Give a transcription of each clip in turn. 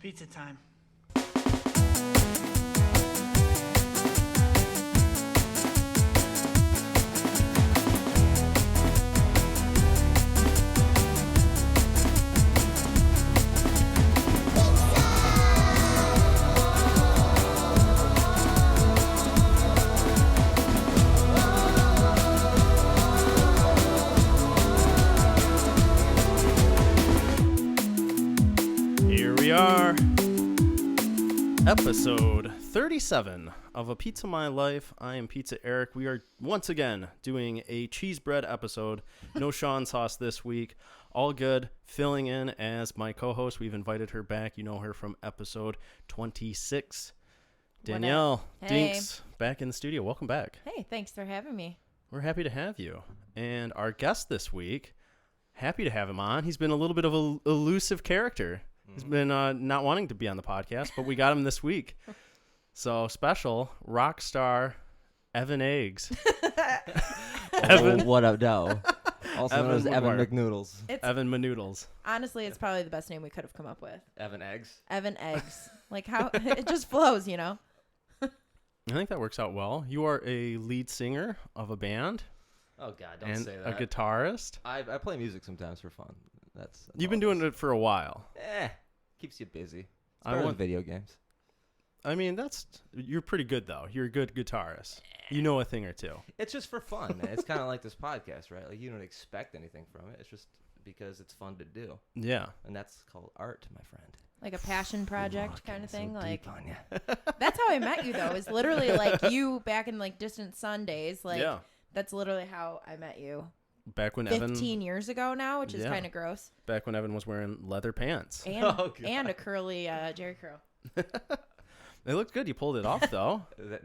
Pizza time. Here we are, episode 37 of A Pizza My Life. I am Pizza Eric. We are once again doing a cheese bread episode. No Sean sauce this week. All good. Filling in as my co-host. We've invited her back. You know her from episode 26. Danielle Dinks back in the studio. Welcome back. Hey, thanks for having me. We're happy to have you. And our guest this week, happy to have him on. He's been a little bit of an elusive character. He's been not wanting to be on the podcast, but we got him this week. So special, rock star Evan Eggs. Evan, what up, Doe? Also known as Evan Evan McNoodles. Evan Manoodles. Honestly, it's probably the best name we could have come up with. Evan Eggs. Evan Eggs. Like how it just flows, you know? I think that works out well. You are a lead singer of a band. Oh God, don't and say a that. guitarist. I play music sometimes for fun. You've been doing it for a while. Keeps you busy. It's I better than want- video games. I mean, you're pretty good though. You're a good guitarist. You know a thing or two. It's just for fun, man. It's kind of like this podcast, right? Like you don't expect anything from it. It's just because it's fun to do, Yeah. and that's called art, my friend. Like a passion project kind of thing. So Like deep on ya. that's how I met you though. Is literally like you back in like distant Sundays. Like Yeah. that's literally how I met you. Back when 15 years ago now, which is Yeah. kind of gross. Evan was wearing leather pants. And Oh, God. and a curly Jerry curl. It looked good. You pulled it off though.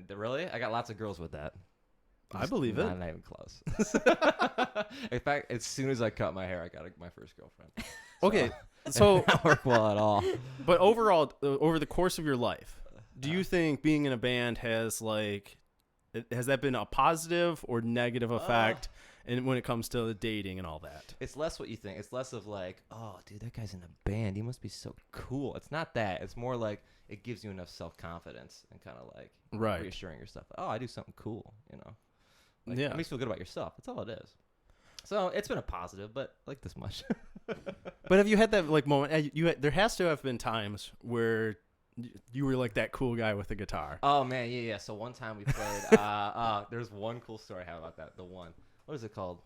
Really? I got lots of girls with that. I believe it. Not even close. In fact, as soon as I cut my hair, I got my first girlfriend. Okay. So So, it didn't work well at all. but overall, over the course of your life, do you think being in a band has that been a positive or negative effect? And when it comes to the dating and all that, It's less what you think. It's less of like, oh, dude, that guy's in a band. He must be so cool. It's not that. It's more like it gives you enough self-confidence and kind of like right? reassuring yourself. Oh, I do something cool, you know? Like, Yeah. It makes you feel good about yourself. That's all it is. So it's been a positive, but like this much. But have you had that moment? There has to have been times where you were like that cool guy with the guitar. Oh, man. Yeah. So one time we played, there's one cool story I have about that. The one. What is it called?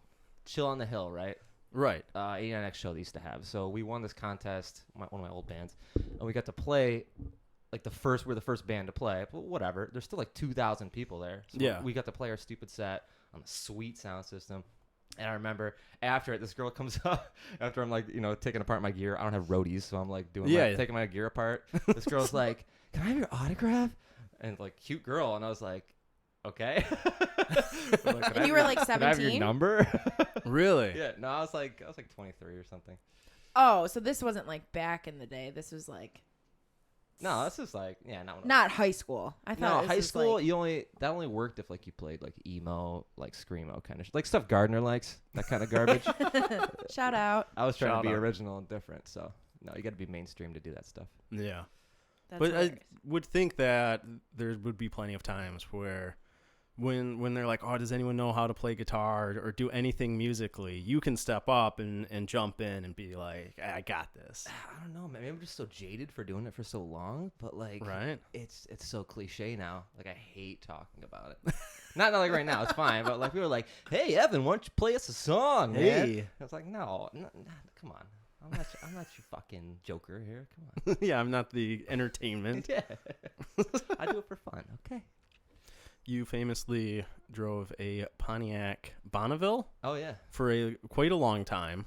Chill on the Hill, right? Right. 89X show they used to have. So we won this contest, one of my old bands, and we got to play like we're the first band to play. But whatever. There's still like 2,000 people there. So Yeah. we got to play our stupid set on the sweet sound system. And I remember after it, this girl comes up after I'm like, taking apart my gear. I don't have roadies, so I'm like taking my gear apart. This girl's like, "Can I have your autograph?" And like, cute girl. And I was like, okay. I'm like, And you were like "Can I have your 17? number?" Really? Yeah, no, I was like 23 or something. Oh, so this wasn't like back in the day. This was like No, this is like not high school. I thought this high was school. like, That only worked if like you played like emo, like screamo kind of like stuff Gardner likes, that kind of garbage. shout out. I was trying Shout to be out. original and different, so no, you got to be mainstream to do that stuff. Yeah. That's But I hilarious. would think that there would be plenty of times where when they're like, oh, does anyone know how to play guitar or do anything musically, you can step up and jump in and be like, I got this. I don't know, man. Maybe I'm just so jaded for doing it for so long, but like, Right? it's so cliche now. Like I hate talking about it. not like right now, it's fine. But like we were like, hey Evan, why don't you play us a song, man? Hey. I was like, no, come on. I'm not your fucking joker here. Come on. Yeah, I'm not the entertainment. Yeah. I do it for fun. Okay. You famously drove a Pontiac Bonneville Oh yeah. for quite a long time.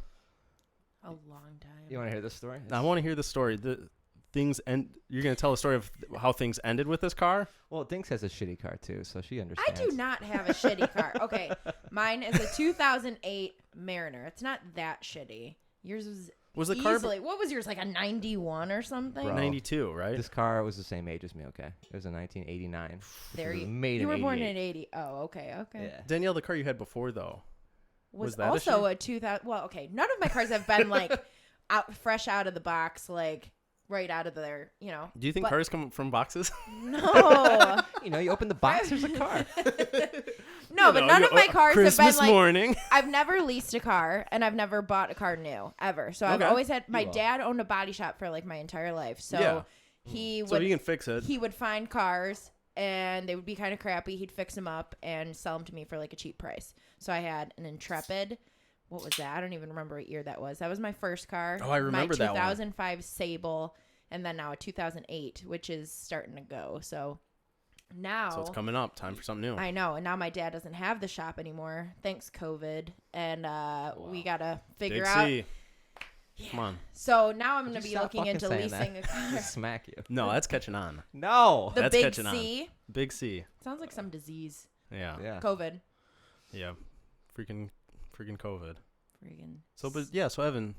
A long time. You want to hear this story? I want to hear the story. You're going to tell the story of how things ended with this car? Well, Dinks has a shitty car too, so she I understands. do not have a shitty car. Okay, mine is a 2008 Mariner. It's not that shitty. Yours was the car easily. What was yours, like a 91 or something? Bro. 92, right? This car was the same age as me. Okay, it was a 1989. There It was you made You in were born 88. in 80. Oh, okay. Yeah. Danielle, the car you had before, though, Was that a also shit? a 2000. Well, okay. None of my cars have been like fresh out of the box, like right out of there, Do you think cars come from boxes? No. You open the box, there's a car. No, but none of my cars Christmas have been like. morning. I've never leased a car, and I've never bought a car new ever. So I've always had. My dad owned a body shop for like my entire life, so he would. So you can fix it. He would find cars, and they would be kind of crappy. He'd fix them up and sell them to me for like a cheap price. So I had an Intrepid. What was that? I don't even remember what year that was. That was my first car. Oh, I remember that one. My 2005 Sable, and then now a 2008, which is starting to go. So now. So it's coming up. Time for something new. I know. And now my dad doesn't have the shop anymore. Thanks, COVID. And we got to figure out. Yeah. Come on. So now I'm going to be looking into leasing that? a car. Smack you. No, that's catching on. No. The That's big catching C. on. Big C. Sounds like some disease. Yeah. COVID. Yeah. Freaking COVID. Friggin'. So Evan,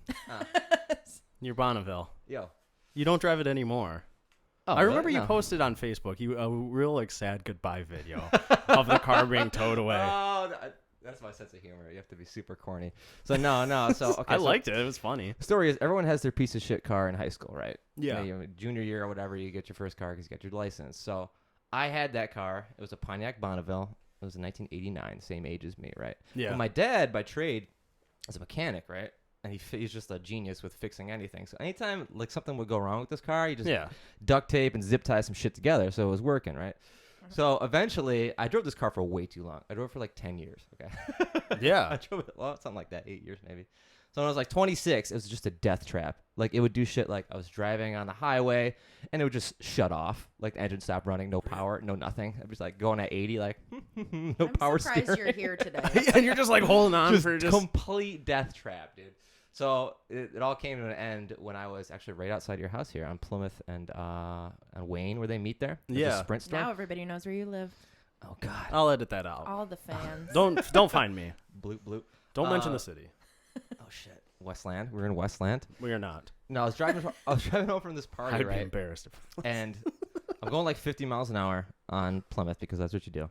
near Bonneville. Yo. You don't drive it anymore. Oh, I remember really? you posted on Facebook a real like sad goodbye video of the car being towed away. Oh, that's my sense of humor. You have to be super corny. So no. So okay. I liked it. It was funny. The story is everyone has their piece of shit car in high school, right? Yeah. Junior year or whatever, you get your first car because you got your license. So I had that car. It was a Pontiac Bonneville. It was in 1989, same age as me, right? Yeah. But my dad, by trade, is a mechanic, right? And he's just a genius with fixing anything. So anytime like something would go wrong with this car, he just duct tape and zip tie some shit together, so it was working, right? So eventually, I drove this car for way too long. I drove it for like 10 years. Okay. Yeah. I drove it something like that, 8 years maybe. So when I was like 26, it was just a death trap. Like it would do shit like I was driving on the highway and it would just shut off. Like the engine stopped running, no power, no nothing. I was like going at 80, like no power steering. I'm surprised you're here today. And you're just like holding on for just complete death trap, dude. So it all came to an end when I was actually right outside your house here on Plymouth and on Wayne, where they meet there. There's a Sprint store. Now everybody knows where you live. Oh God. I'll edit that out. All the fans. Don't find me. Bloop bloop. Don't mention the city. Oh shit. Westland. We're in Westland. We are not. No, I was driving home from this party, I'd right? be embarrassed. And I'm going like 50 miles an hour on Plymouth because that's what you do.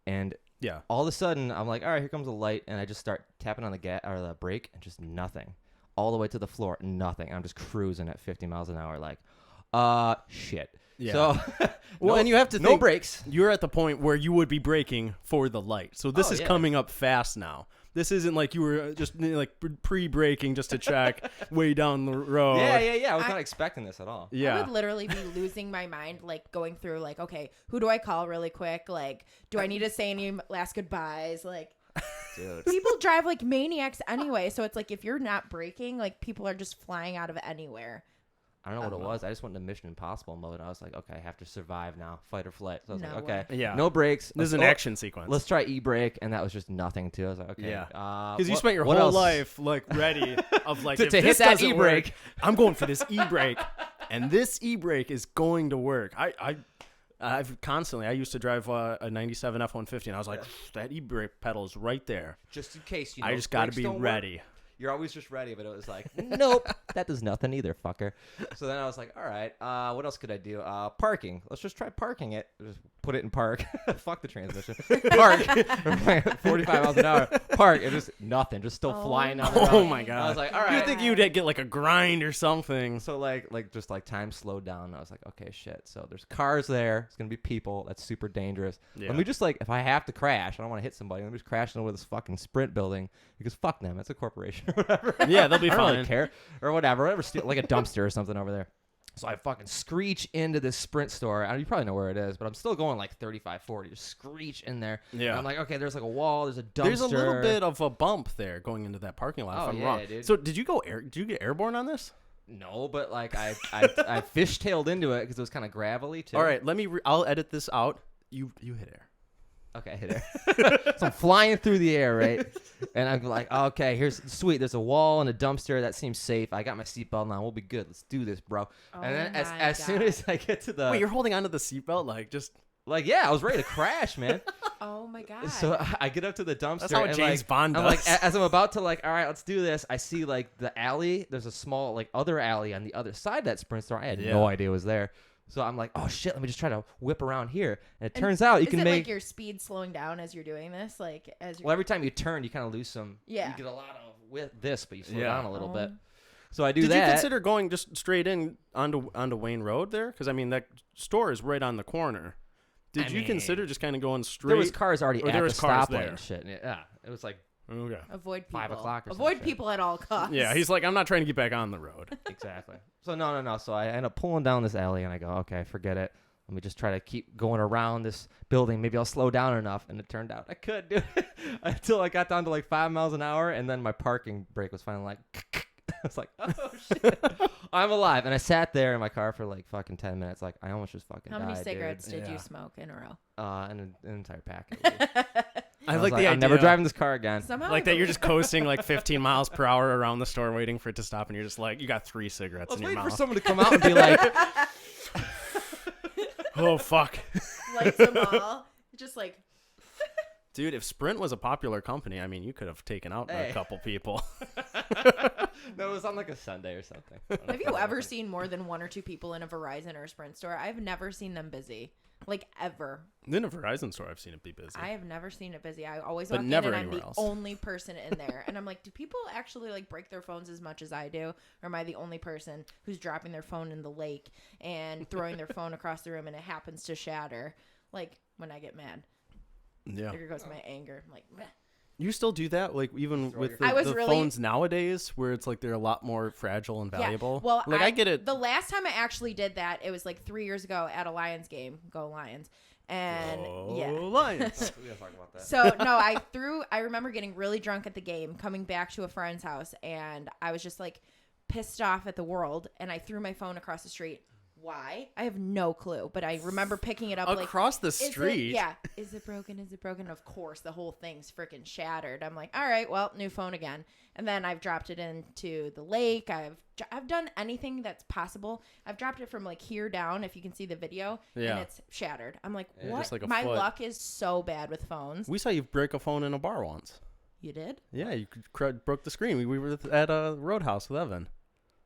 And yeah, all of a sudden I'm like, all right, here comes a light, and I just start tapping on the gas or the brake, and just nothing. All the way to the floor, nothing. I'm just cruising at 50 miles an hour, like, shit. Yeah. So, and you have to no think, brakes. You're at the point where you would be braking for the light. So this is coming up fast now. This isn't like you were just like pre-braking just to check way down the road. Yeah. I was not expecting this at all. Yeah. I would literally be losing my mind, like going through like, okay, who do I call really quick? Like, do I need to say any last goodbyes? Like, dude. People drive like maniacs anyway. So it's like, if you're not braking, like people are just flying out of anywhere. I don't know what it was. I just went into Mission Impossible mode. I was like, okay, I have to survive now, fight or flight. So I was like, okay, no brakes. This is an action sequence. Let's try e-brake, and that was just nothing too. I was like, okay, because you spent your whole life like ready of like to hit that e-brake. I'm going for this e-brake, and this e-brake is going to work. I've constantly. I used to drive a '97 F-150, and I was like, that e-brake pedal is right there, just in case. I just got to be ready. You're always just ready, but it was like, nope, that does nothing either, fucker. So then I was like, all right, what else could I do? Parking. Let's just try parking it. Just put it in park. Fuck the transmission. Park. 45 miles an hour. Park. It just nothing. Just still flying down the road. Oh my God. I was like, all right. You'd think you'd get like a grind or something. So like just like time slowed down. I was like, okay, shit. So there's cars there. It's going to be people. That's super dangerous. Yeah. Let me just like, if I have to crash, I don't want to hit somebody. Let me just crash into this fucking Sprint building because fuck them. It's a corporation. Or whatever. Yeah, they'll be I fine. don't really care or whatever. Steal like a dumpster or something over there. So I fucking screech into this Sprint store. You probably know where it is, but I'm still going like 35, 40. Just screech in there. Yeah. And I'm like, okay, there's like a wall. There's a dumpster. There's a little bit of a bump there going into that parking lot. If I'm wrong. Dude. So did you get airborne on this? No, but like I fishtailed into it because it was kind of gravelly too. All right, I'll edit this out. You hit air. Okay, hit air. So I'm flying through the air, right? And I'm like, okay, here's sweet. There's a wall and a dumpster. That seems safe. I got my seatbelt on. We'll be good. Let's do this, bro. Oh and then as soon as I get to the... Wait, you're holding onto the seatbelt? Like, yeah, I was ready to crash, man. Oh, my God. So I get up to the dumpster. That's how James Bond does. I'm like, as I'm about to like, all right, let's do this. I see like the alley. There's a small like other alley on the other side of that Sprint store. I had no idea it was there. So I'm like, oh shit, let me just try to whip around here. And it turns out you can make like your speed slowing down as you're doing this, like as you're... Well, every time you turn, you kind of lose some. Yeah. You get a lot of with this, but you slow down a little bit. So I do Did that. you consider going just straight in onto Wayne Road there? Because I mean that store is right on the corner. Did you consider just kind of going straight? There was cars already at the stoplight and shit. Yeah, it was like okay. Avoid people. 5 o'clock or Avoid some people at all costs. Yeah, he's like, I'm not trying to get back on the road. Exactly. So no. So I end up pulling down this alley, and I go, okay, forget it. Let me just try to keep going around this building. Maybe I'll slow down enough. And it turned out I could do it until I got down to like 5 miles an hour, and then my parking brake was finally like. I was like, oh shit, I'm alive. And I sat there in my car for like fucking 10 minutes. Like I almost just fucking How died, many cigarettes dude. did you smoke in a row? An entire pack. I like the idea. I'm never driving this car again. Somehow Like that you're just coasting like 15 miles per hour around the store waiting for it to stop, and you're just like, you got 3 cigarettes in your waiting mouth. for someone to come out and be like, oh, fuck. lights them all. Just like. Dude, if Sprint was a popular company, I mean, you could have taken out a couple people. no, it was on like a Sunday or something. Have you ever seen more than 1 or 2 people in a Verizon or a Sprint store? I've never seen them busy. Like, ever. In a Verizon store, I've seen it be busy. I have never seen it busy. I always But walk in never and I'm anywhere the else. only person in there. And I'm like, do people actually like break their phones as much as I do? Or am I the only person who's dropping their phone in the lake and throwing their phone across the room and it happens to shatter? Like, when I get mad. Yeah. There goes my anger. I'm like, meh. You still do that? Like, even with I was the really- phones nowadays, where it's like they're a lot more fragile and valuable? Yeah. Well, like, I get it. The last time I actually did that, it was like 3 years ago at a Lions game. Go Lions. And yeah. Lions. We gotta talk about that. So no, I remember getting really drunk at the game, coming back to a friend's house, and I was just like pissed off at the world, and I threw my phone across the street. Why? I have no clue, but I remember picking it up across the is street. Is it broken? Is it broken? Of course, the whole thing's freaking shattered. I'm like, all right, well, new phone again. And then I've dropped it into the lake. I've done anything that's possible. I've dropped it from like here down, if you can see the video, and it's shattered. I'm like, what? Just like a My foot. luck is so bad with phones. We saw you break a phone in a bar once. You did? Yeah, you broke the screen. We were at a Roadhouse with Evan.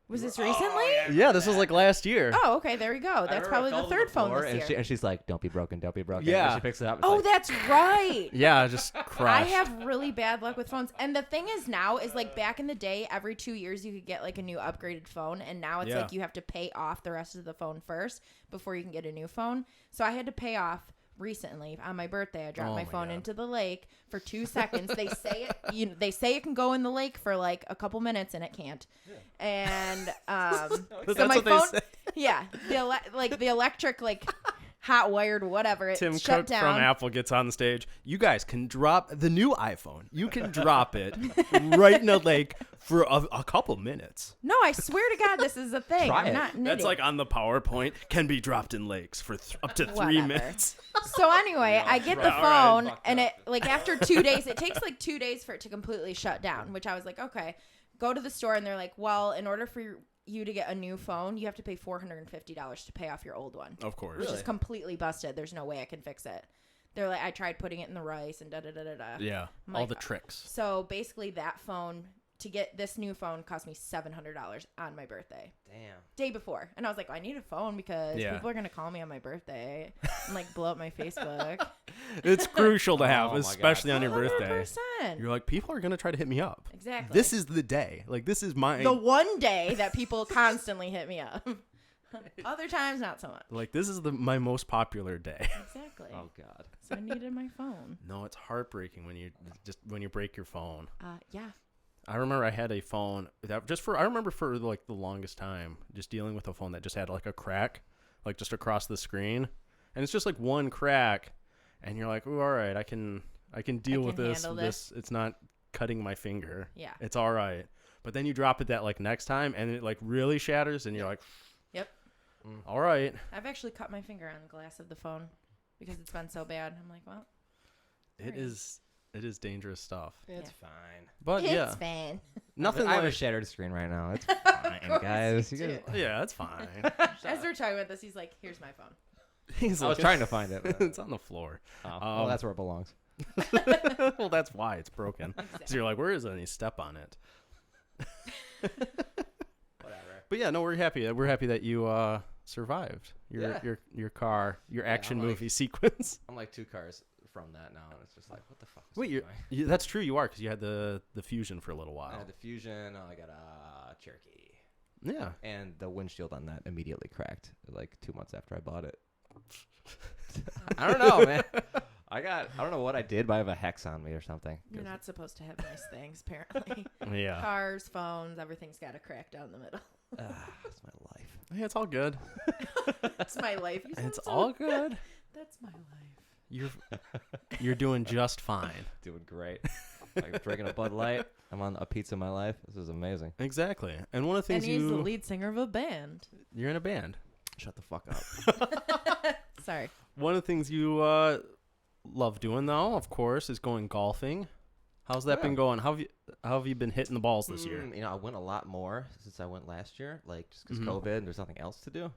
Was this recently? Yeah, this was like last year. Oh, okay, there we go. That's probably the third phone this year. And she's like, don't be broken, don't be broken. Yeah. And she picks it up. Oh, that's right. Yeah, just crushed. I have really bad luck with phones. And the thing is now is like back in the day, every 2 years you could get like a new upgraded phone. And now it's like you have to pay off the rest of the phone first before you can get a new phone. So I had to pay off recently on my birthday. I dropped my phone into the lake for 2 seconds. They say it they say it can go in the lake for like a couple minutes and it can't. And so my phone the electric like hot wired whatever, it Tim shut Cook down. from Apple gets on the stage. You guys can drop the new iPhone. You can drop it right in a lake for a couple minutes. No, I swear to God, this is a thing. Try I'm it. not knitting. That's like on the PowerPoint. Can be dropped in lakes for up to 3 Whatever. minutes. So anyway, I get the All right, phone, and it like after 2 days, it takes like 2 days for it to completely shut down. Which I was like, okay, go to the store, and they're like, well, in order for you to get a new phone, you have to pay $450 to pay off your old one. Of course. Which is completely busted. There's no way I can fix it. They're like, I tried putting it in the rice and da da da da da. Yeah, I'm all like, the tricks. So basically, that phone, to get this new phone, cost me $700 on my birthday. Damn. Day before. And I was like, well, I need a phone because people are going to call me on my birthday and like blow up my Facebook. It's crucial to have, Oh my especially God. on your birthday. 100%. You're like, people are going to try to hit me up. Exactly. This is the day. Like, this is my... the one day that people constantly hit me up. Other times, not so much. Like, this is my most popular day. Exactly. Oh, God. So I needed my phone. No, it's heartbreaking when you break your phone. Yeah. I remember I had a phone that I remember for like the longest time just dealing with a phone that just had like a crack, like just across the screen, and it's just like one crack, and you're like, oh, all right, I can deal with this. This it's not cutting my finger. Yeah. It's all right. But then you drop it that like next time, and it like really shatters, and you're like, Yep. All right. I've actually cut my finger on the glass of the phone because it's been so bad. I'm like, well, It is dangerous stuff. It's fine. But it's fine. nothing I have a like shattered screen right now. It's fine, guys. you You do. guys- yeah, it's fine. As we're talking about this, he's like, here's my phone. He's I was like, trying to find it. but- it's on the floor. Oh, well, that's where it belongs. Well, that's why it's broken. So you're like, where is it? And you step on it. Whatever. But yeah, no, we're happy. We're happy that you survived your car, your action I'm like- movie sequence. I'm like 2 cars from that now, and it's just like, what the fuck? Wait, that's true. You are because you had the Fusion for a little I while. had the Fusion. I got a Cherokee. Yeah. And the windshield on that immediately cracked like 2 months after I bought it. I don't know, man. I don't know what I did, but I have a hex on me or something. You're not supposed to have nice things, apparently. Yeah. Cars, phones, everything's got a crack down the middle. That's my life. Hey, it's all good. That's my life. It's all good. That's my life. You're doing just fine. Doing great. I'm drinking a Bud Light. I'm on a pizza in my life. This is amazing. Exactly. And one of the things and he's the lead singer of a band. You're in a band. Shut the fuck up. Sorry. One of the things you love doing, though, of course, is going golfing. How's that been going? How have you been hitting the balls this year? I went a lot more since I went last year, like just because COVID and there's nothing else to do.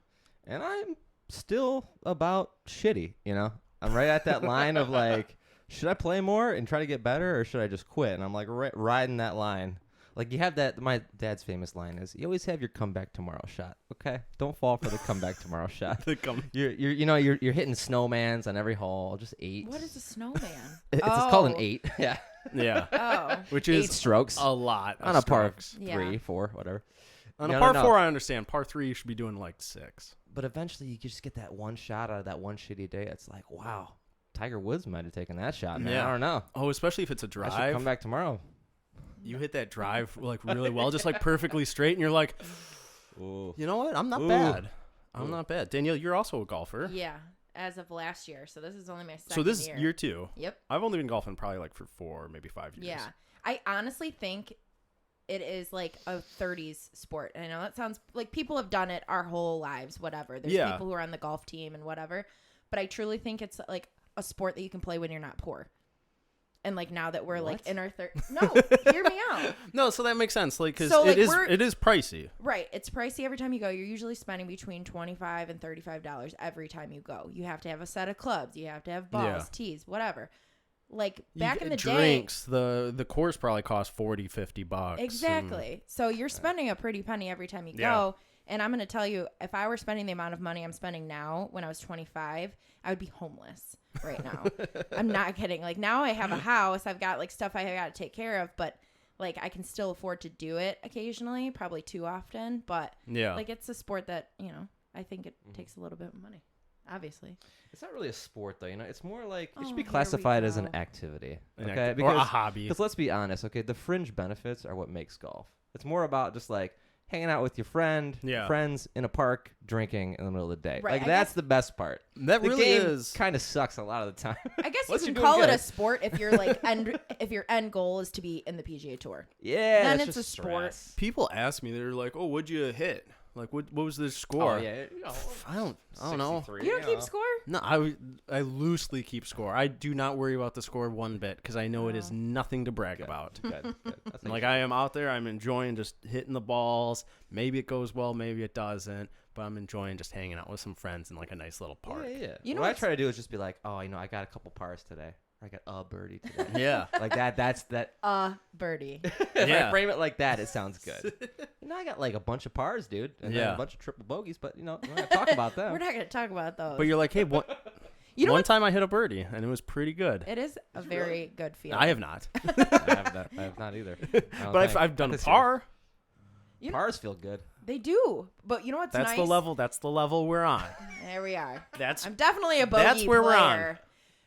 And I'm still about shitty, I'm right at that line of like, should I play more and try to get better or should I just quit? And I'm like riding that line. Like you have that, my dad's famous line is, you always have your comeback tomorrow shot. Okay, don't fall for the comeback tomorrow shot. You're hitting snowmans on every hole, just 8. What is a snowman? It's called an 8. Yeah. Yeah. Oh. Which is 8 strokes a lot on a par Yeah. 3, 4, whatever. On a par 4, I understand. Par 3, you should be doing like 6. But eventually, you just get that one shot out of that one shitty day. It's like, wow, Tiger Woods might have taken that shot, man. Yeah. I don't know. Oh, especially if it's a drive. I should come back tomorrow. You hit that drive like really well, just like perfectly straight, and you're like, ooh. You know what? I'm not bad. I'm not bad. Danielle, you're also a golfer. Yeah, as of last year. So this is only my second year. So this is year 2. Yep. I've only been golfing probably like for 4, maybe 5 years. Yeah. I honestly think it is like a 30s sport. And I know that sounds like people have done it our whole lives, whatever. There's people who are on the golf team and whatever. But I truly think it's like a sport that you can play when you're not poor. And like now that we're like in our no, hear me out. No, so that makes sense. Like, because So, like, it is pricey. Right. It's pricey every time you go. You're usually spending between $25 and $35 every time you go. You have to have a set of clubs. You have to have balls, tees, whatever. Like back in the drinks, the course probably cost $40-$50. Exactly. So you're spending a pretty penny every time you go. And I'm going to tell you, if I were spending the amount of money I'm spending now when I was 25, I would be homeless right now. I'm not kidding. Like now I have a house. I've got like stuff I got to take care of, but like I can still afford to do it occasionally, probably too often. But like it's a sport that, I think it takes a little bit of money, obviously. It's not really a sport though, It's more like it should be classified as an activity, okay? Or a hobby. Because let's be honest, okay, the fringe benefits are what makes golf. It's more about just like hanging out with your friends in a park, drinking in the middle of the day. Right, like that's the best part. That the really game is kind of sucks a lot of the time. I guess you can call it a sport if you're like if your end goal is to be in the PGA Tour. Yeah, then that's it's a just sport. stress. People ask me, they're like, "Oh, what'd you hit? Like, what was the score?" Oh yeah, I don't know. You don't keep score? No, I loosely keep score. I do not worry about the score one bit because I know it is nothing to brag about. Good. That's Like I am out there, I'm enjoying just hitting the balls. Maybe it goes well, maybe it doesn't, but I'm enjoying just hanging out with some friends in like a nice little park. Yeah. You know what I try to do is just be like, oh, I got a couple pars today. I got a birdie today. Yeah. Like that. That's that. Birdie. If I frame it like that, it sounds good. I got like a bunch of pars, dude, and then a bunch of triple bogeys. But we're not gonna talk about them. We're not gonna talk about those. But you're like, hey, what? One time I hit a birdie and it was pretty good. It is a very good feeling. I have not. I have not either. But I've done a par. Pars feel good. They do, but you know what's nice? That's the level we're on. There we are. I'm definitely a bogey That's where player. we're on.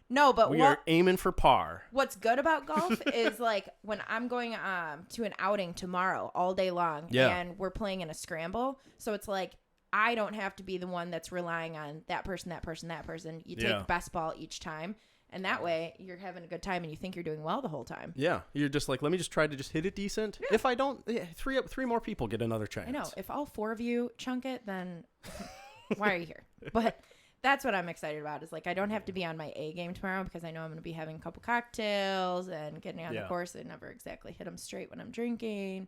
No, but we are aiming for par. What's good about golf is like when I'm going to an outing tomorrow all day long, and we're playing in a scramble. So it's like I don't have to be the one that's relying on that person. You take best ball each time, and that way you're having a good time and you think you're doing well the whole time. Yeah, you're just like, let me just try to just hit it decent. Yeah. If I don't, three more people get another chance. I know. If all 4 of you chunk it, then why are you here? But that's what I'm excited about is like I don't have to be on my A game tomorrow because I know I'm going to be having a couple cocktails and getting on the course. I never exactly hit them straight when I'm drinking.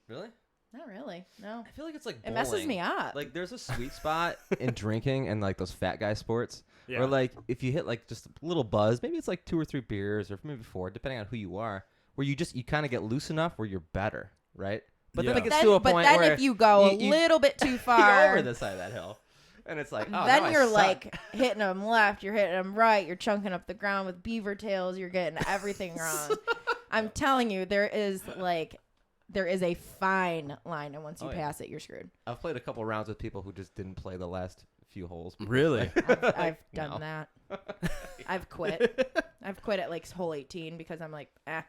Really? Not really. No. I feel like it's like bowling. It messes me up. Like there's a sweet spot in drinking and like those fat guy sports. Yeah. Or like if you hit like just a little buzz, maybe it's like 2 or 3 beers or maybe 4, depending on who you are, where you kind of get loose enough where you're better, right? But then it gets to a point where... But then if you go a little bit too far... You're over the side of that hill. And it's like, oh, then you're like hitting them left, you're hitting them right, you're chunking up the ground with beaver tails, you're getting everything wrong. I'm telling you, there is like there is a fine line, and once you pass it, you're screwed. I've played a couple rounds with people who just didn't play the last few holes. Really? I've done that. I've quit. I've quit at like hole 18 because I'm like, yeah,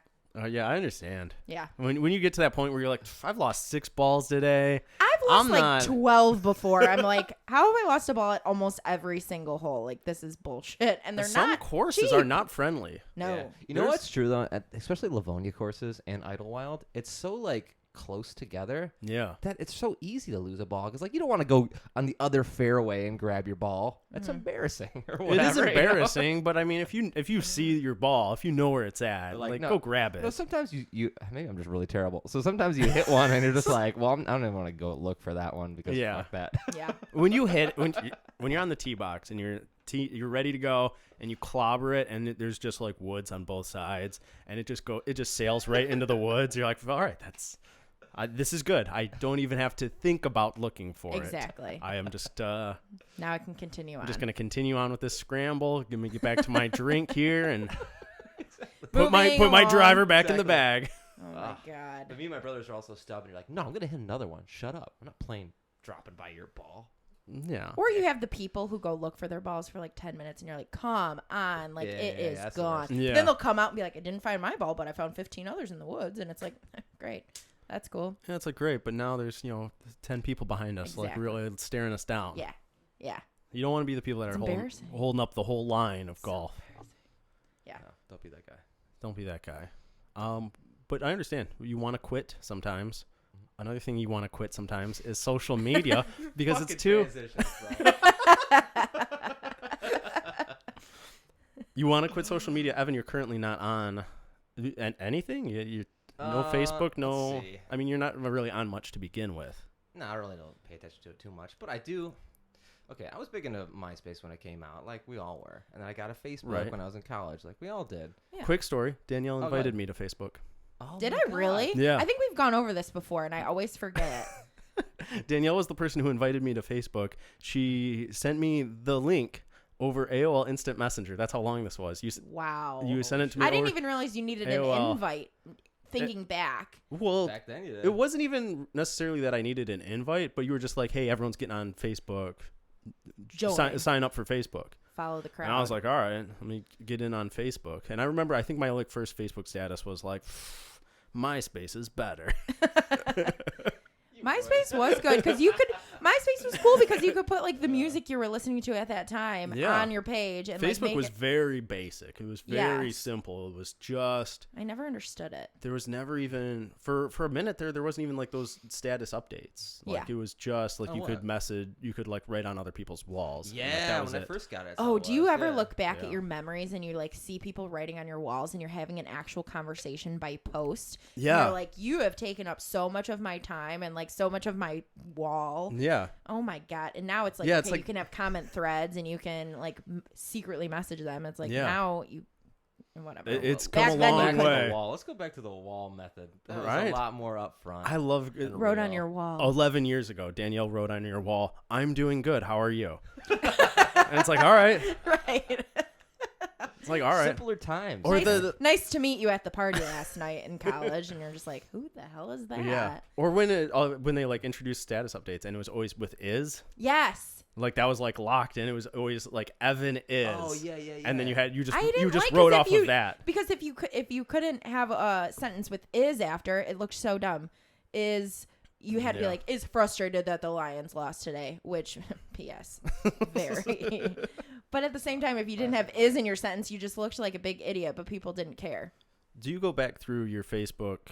I understand. Yeah. When you get to that point where you're like, I've lost 6 balls today. I've lost 12 before. I'm like, how have I lost a ball at almost every single hole? Like, this is bullshit. And they're Some not courses cheap. are not friendly. No. Yeah. You know what's true though, especially Livonia courses and Idlewild, it's so like close together. Yeah. That it's so easy to lose a ball because like you don't want to go on the other fairway and grab your ball. That's embarrassing. Or whatever, it is embarrassing, but I mean, if you see your ball, if you know where it's at, like go grab it. No, sometimes you maybe I'm just really terrible. So sometimes you hit one and you're just like, well, I don't even want to go look for that one because fuck that. Yeah. When you hit when you're on the tee box and you're ready to go and you clobber it and there's just like woods on both sides and it just sails right into the woods. You're like, all right, this is good. I don't even have to think about looking for it. Exactly. I am just now I can continue on. I'm just going to continue on with this scramble. Let me get back to my drink here and put Moving my along. driver back in the bag. Oh my god. But me and my brothers are also stubborn. You're like, no, I'm going to hit another one. Shut up. I'm not playing dropping by your ball. Yeah. Or you have the people who go look for their balls for like 10 minutes and you're like, come on, like it is gone. Yeah. Then they'll come out and be like, I didn't find my ball, but I found 15 others in the woods. And it's like, great. That's cool. Yeah, it's like great, but now there's 10 people behind us, like really staring us down. Yeah, yeah. You don't want to be the people that are holding up the whole line of golf. Yeah. No, don't be that guy. Don't be that guy. But I understand you want to quit sometimes. Another thing you want to quit sometimes is social media because it's too. You want to quit social media, Evan? You're currently not on anything. You. No Facebook, no. I mean, you're not really on much to begin with. No, I really don't pay attention to it too much. But I do. Okay, I was big into MySpace when it came out, like we all were. And then I got a Facebook when I was in college, like we all did. Yeah. Quick story. Danielle invited me to Facebook. Oh, did I really? Yeah. I think we've gone over this before, and I always forget. Danielle was the person who invited me to Facebook. She sent me the link over AOL Instant Messenger. That's how long this was. Wow. You sent it to me. I didn't even realize you needed an invite. Thinking back. Well, back then you did. It wasn't even necessarily that I needed an invite, but you were just like, hey, everyone's getting on Facebook. Sign up for Facebook. Follow the crowd. And I was like, all right, let me get in on Facebook. And I remember, I think my first Facebook status was like, MySpace is better. MySpace was good because MySpace was cool because you could put like the music you were listening to at that time on your page. And Facebook was very basic. It was very simple. It was just. I never understood it. There was never even for a minute there wasn't even like those status updates. Like it was just like you could message, you could like write on other people's walls. Yeah, when I first got it. Oh, do you ever look back at your memories and you like see people writing on your walls and you're having an actual conversation by post? Yeah. And you're like, you have taken up so much of my time and like so much of my wall. Yeah. Oh my god. And now it's like, it's like, you can have comment threads and you can like secretly message them. It's like now you whatever. It's come a long way. Let's go back to the wall method. That was a lot more upfront. I love it. Wrote on your wall. 11 years ago, Danielle wrote on your wall, "I'm doing good. How are you?" And it's like, all right. Right. It's like, all right. Simpler times. Or nice to meet you at the party last night in college, and you're just like, who the hell is that? Yeah. Or when they like introduced status updates, and it was always with is. Yes. Like that was like locked in. It was always like Evan is. Oh yeah. And then you just wrote off of that. Because if you couldn't have a sentence with is after, it looked so dumb. Is you had to be like, is frustrated that the Lions lost today, which P.S. very. But at the same time, if you didn't have is in your sentence, you just looked like a big idiot, but people didn't care. Do you go back through your Facebook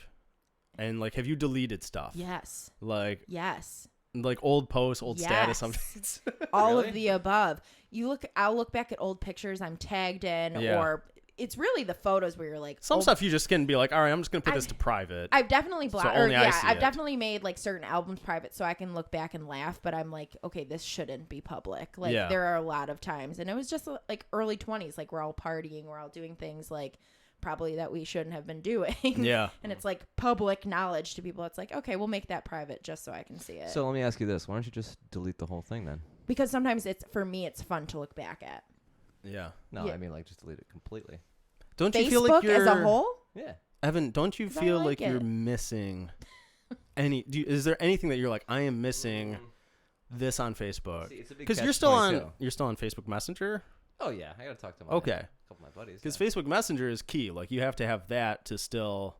and like have you deleted stuff? Yes. Like yes. Like old posts, old status updates. All of the above. I'll look back at old pictures I'm tagged in or it's really the photos where you're like some stuff you just can be like, all right, I'm just gonna put this to private. I've definitely blocked. I've definitely made like certain albums private so I can look back and laugh. But I'm like, okay, this shouldn't be public. Like there are a lot of times, and it was just like early 20s. Like we're all partying, we're all doing things like probably that we shouldn't have been doing. Yeah. And it's like public knowledge to people. It's like, okay, we'll make that private just so I can see it. So let me ask you this: why don't you just delete the whole thing then? Because sometimes it's fun to look back at. Yeah. No, I mean like just delete it completely. Don't you Facebook feel like you're as a whole? Yeah. Evan, don't you feel like you're missing is there anything that you're like, I am missing this on Facebook? Because you're still on Facebook Messenger. Oh yeah, I gotta talk to a couple of my buddies. Because Facebook Messenger is key. Like you have to have that to still.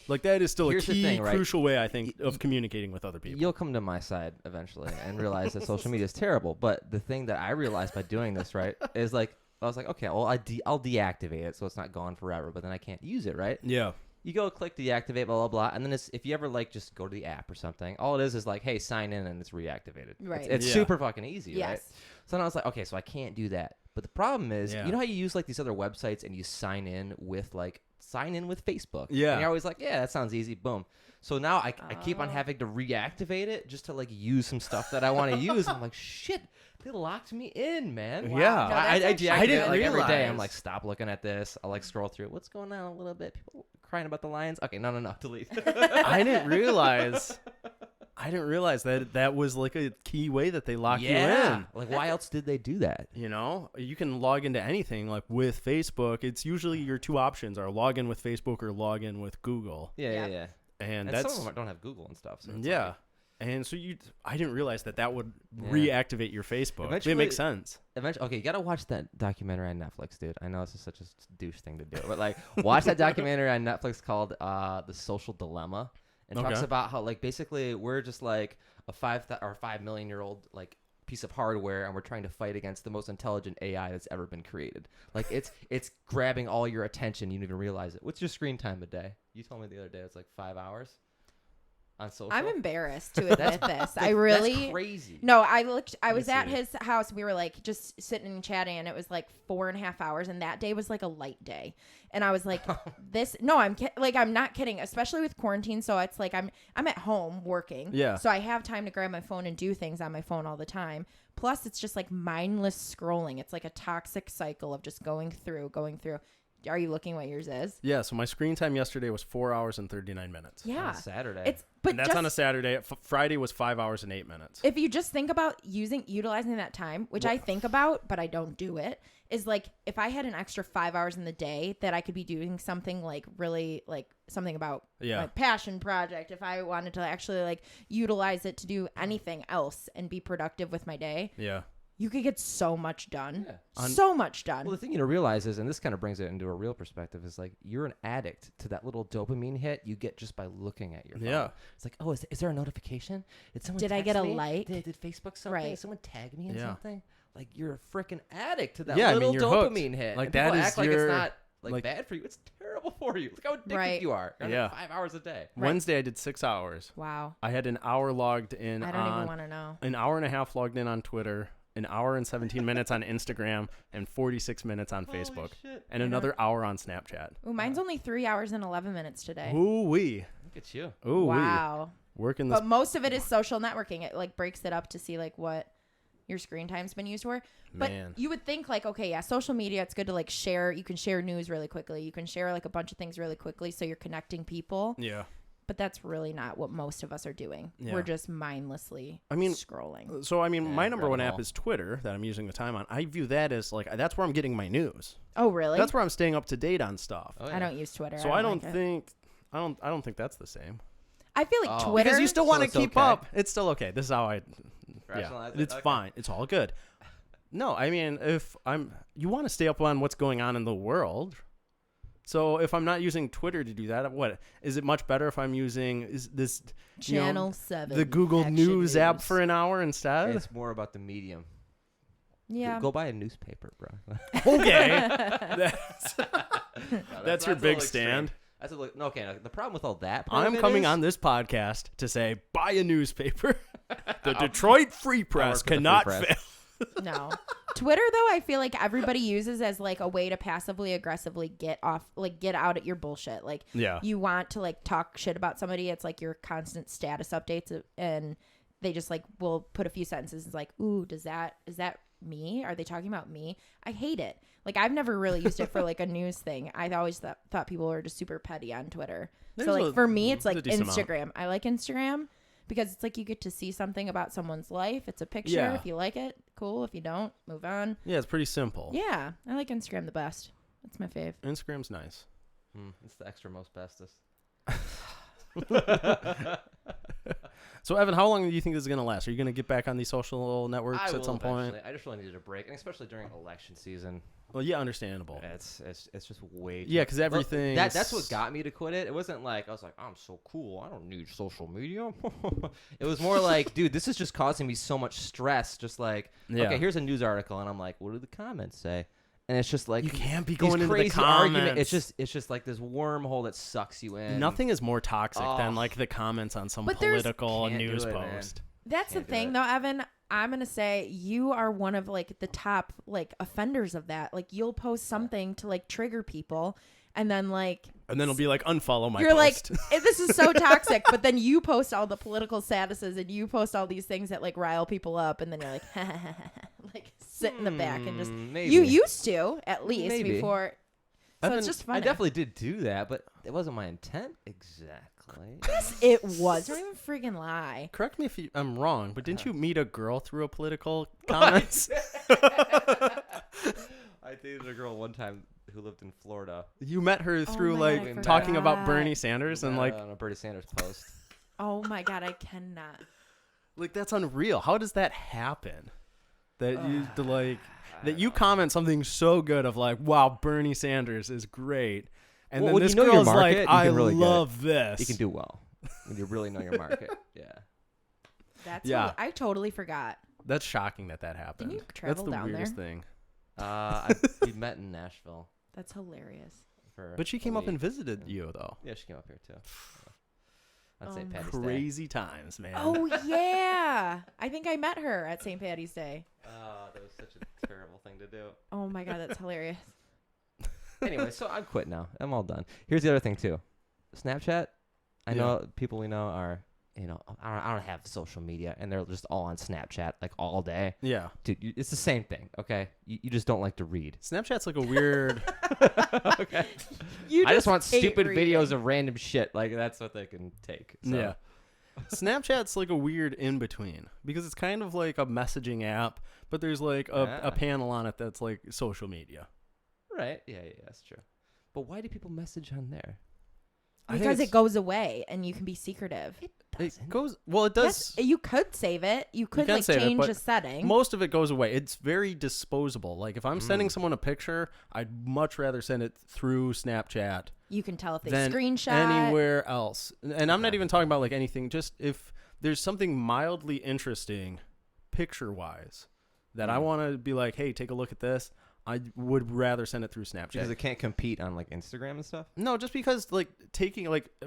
Like that is still a key, crucial way I think of communicating with other people. You'll come to my side eventually and realize that social media is terrible. But the thing that I realized by doing this, right, is like I was like, okay, well I'll deactivate it so it's not gone forever, but then I can't use it, right? Yeah. You go click deactivate, blah blah blah, and then if you ever like just go to the app or something, all it is like, hey, sign in and it's reactivated. Right. It's super fucking easy, yes. right? So then I was like, okay, so I can't do that. But the problem is, you know how you use like these other websites and you sign in with Facebook. Yeah. And you're always like, yeah, that sounds easy. Boom. So now I keep on having to reactivate it just to like use some stuff that I want to use. I'm like, shit, they locked me in, man. Wow. Yeah. No, I deactivate it like every day. I'm like, realize. stop looking at this. I'll like scroll through. What's going on a little bit? People crying about the Lions. Okay, no, delete. I didn't realize that was like a key way that they lock you in. Like, why else did they do that? You know, you can log into anything like with Facebook. It's usually your two options are log in with Facebook or log in with Google. Yeah. And some that's of them don't have Google and stuff. So and so I didn't realize that would reactivate your Facebook. Eventually, it makes sense. Eventually, okay, you gotta watch that documentary on Netflix, dude. I know this is such a douche thing to do, but like, watch that documentary on Netflix called "The Social Dilemma." And talks about how like basically we're just like a 5 million year old like piece of hardware, and we're trying to fight against the most intelligent AI that's ever been created. Like it's grabbing all your attention. You don't even realize it. What's your screen time a day? You told me the other day it's like 5 hours on social. I'm embarrassed to admit this. I really that's crazy. No, I was at his house. We were like just sitting and chatting, and it was like 4.5 hours. And that day was like a light day. And I was like, I'm not kidding, especially with quarantine. So it's like I'm at home working. Yeah. So I have time to grab my phone and do things on my phone all the time. Plus, it's just like mindless scrolling. It's like a toxic cycle of just going through. Are you looking what yours is? Yeah. So my screen time yesterday was 4 hours and 39 minutes. Yeah. On a Saturday. And that's on a Saturday. Friday was 5 hours and 8 minutes. If you just think about utilizing that time, which I think about, but I don't do it, is like if I had an extra 5 hours in the day that I could be doing something like really like something about my passion project. If I wanted to actually like utilize it to do anything else and be productive with my day. Yeah. You could get so much done. Yeah. So much done. Well, the thing you realize is, and this kind of brings it into a real perspective, is like you're an addict to that little dopamine hit you get just by looking at your phone. Yeah. It's like, oh, is there a notification? Did I get a like? Did Facebook something? Right. Did someone tag me in something? Like you're a freaking addict to that little dopamine hit. Like and that is act like it's not like bad for you. It's terrible for you. Look how addicted you are. You're like 5 hours a day. Wednesday I did 6 hours. Wow. I had an hour logged in. I don't even want to know. An hour and a half logged in on Twitter. An hour and 17 minutes on Instagram and 46 minutes on Facebook and another hour on Snapchat. Ooh, mine's only 3 hours and 11 minutes today. Ooh-wee. Look at you. Ooh-wee. Wow. Working this. But most of it is social networking. It like breaks it up to see like what your screen time's been used for. But you would think like, okay, yeah, social media, it's good to like share. You can share news really quickly. You can share like a bunch of things really quickly. So you're connecting people. Yeah. But that's really not what most of us are doing. Yeah. We're just mindlessly scrolling. So, my number one app is Twitter that I'm using the time on. I view that as like, that's where I'm getting my news. Oh, really? That's where I'm staying up to date on stuff. Oh, yeah. I don't use Twitter. So I don't think that's the same. I feel like Twitter. Because you still want to keep up. It's still okay. This is how it's okay. fine. It's all good. No, I mean, you want to stay up on what's going on in the world. So if I'm not using Twitter to do that, what is it much better if I'm using this Channel 7, the Google News app for an hour instead? It's more about the medium. Yeah. Go buy a newspaper, bro. Okay. That's your big stand. Okay. The problem with all that, I'm coming on this podcast to say buy a newspaper. The Detroit Free Press cannot fail. No. Twitter, though, I feel like everybody uses as like a way to passively aggressively get out at your bullshit. Like, you want to like talk shit about somebody. It's like your constant status updates, and they just like will put a few sentences. It's like, ooh, is that me? Are they talking about me? I hate it. Like, I've never really used it for like a news thing. I always thought people were just super petty on Twitter. So like for me, it's like Instagram. I like Instagram. Because it's like you get to see something about someone's life. It's a picture. Yeah. If you like it, cool. If you don't, move on. Yeah, it's pretty simple. Yeah, I like Instagram the best. That's my fave. Instagram's nice. It's the extra most bestest. So, Evan, how long do you think this is going to last? Are you going to get back on these social networks at some point? I just really needed a break, and especially during election season. Well, yeah, understandable. It's just way too... Yeah, because everything... That's what got me to quit it. It wasn't like, I was like, I'm so cool, I don't need social media. It was more like, dude, this is just causing me so much stress. Just like, okay, here's a news article, and I'm like, what do the comments say? And it's just like... You can't be going into crazy the comments. Argument. It's just like this wormhole that sucks you in. Nothing is more toxic than like the comments on some political news post. That's the thing, though, Evan. I'm going to say you are one of like the top like offenders of that. Like you'll post something to like trigger people and then it'll be like unfollow my post. Like, this is so toxic. But then you post all the political statuses and you post all these things that like rile people up. And then you're like, like sit in the back and just, you used to at least before. So it's just funny. I definitely did do that, but it wasn't my intent exactly. Yes, it was. Don't even freaking lie. Correct me if I'm wrong, but didn't you meet a girl through a political comments? I dated a girl one time who lived in Florida. You met her through talking about Bernie Sanders and like on a Bernie Sanders post. Oh my God, I cannot. Like that's unreal. How does that happen? That you comment something so good of like, wow, Bernie Sanders is great. And then this girl's like, I really love this. You can do well when you really know your market. Yeah. I totally forgot. That's shocking that happened. Didn't you travel down there? That's the weirdest thing. We met in Nashville. That's hilarious. But she came up and visited you, though. Yeah, she came up here, too. On St. Patty's Day. Crazy times, man. Oh, yeah. I think I met her at St. Patty's Day. Oh, that was such a terrible thing to do. Oh, my God, that's hilarious. Anyway, so I'm quit now. I'm all done. Here's the other thing, too. Snapchat. I know people we know are, I don't have social media, and they're just all on Snapchat, like, all day. Yeah. Dude, it's the same thing, okay? You just don't like to read. Snapchat's like a weird... Okay. I just want stupid videos of random shit. Like, that's what they can take. So. Yeah. Snapchat's like a weird in-between, because it's kind of like a messaging app, but there's like a panel on it that's like social media. Right. Yeah, that's true. But why do people message on there? Because it goes away and you can be secretive. It does. Yes, you could save it. You could like change a setting. Most of it goes away. It's very disposable. Like if I'm sending someone a picture, I'd much rather send it through Snapchat. You can tell if they than screenshot anywhere else. And I'm not even talking about like anything. Just if there's something mildly interesting, picture-wise, that I want to be like, hey, take a look at this. I would rather send it through Snapchat because it can't compete on like Instagram and stuff. No, just because like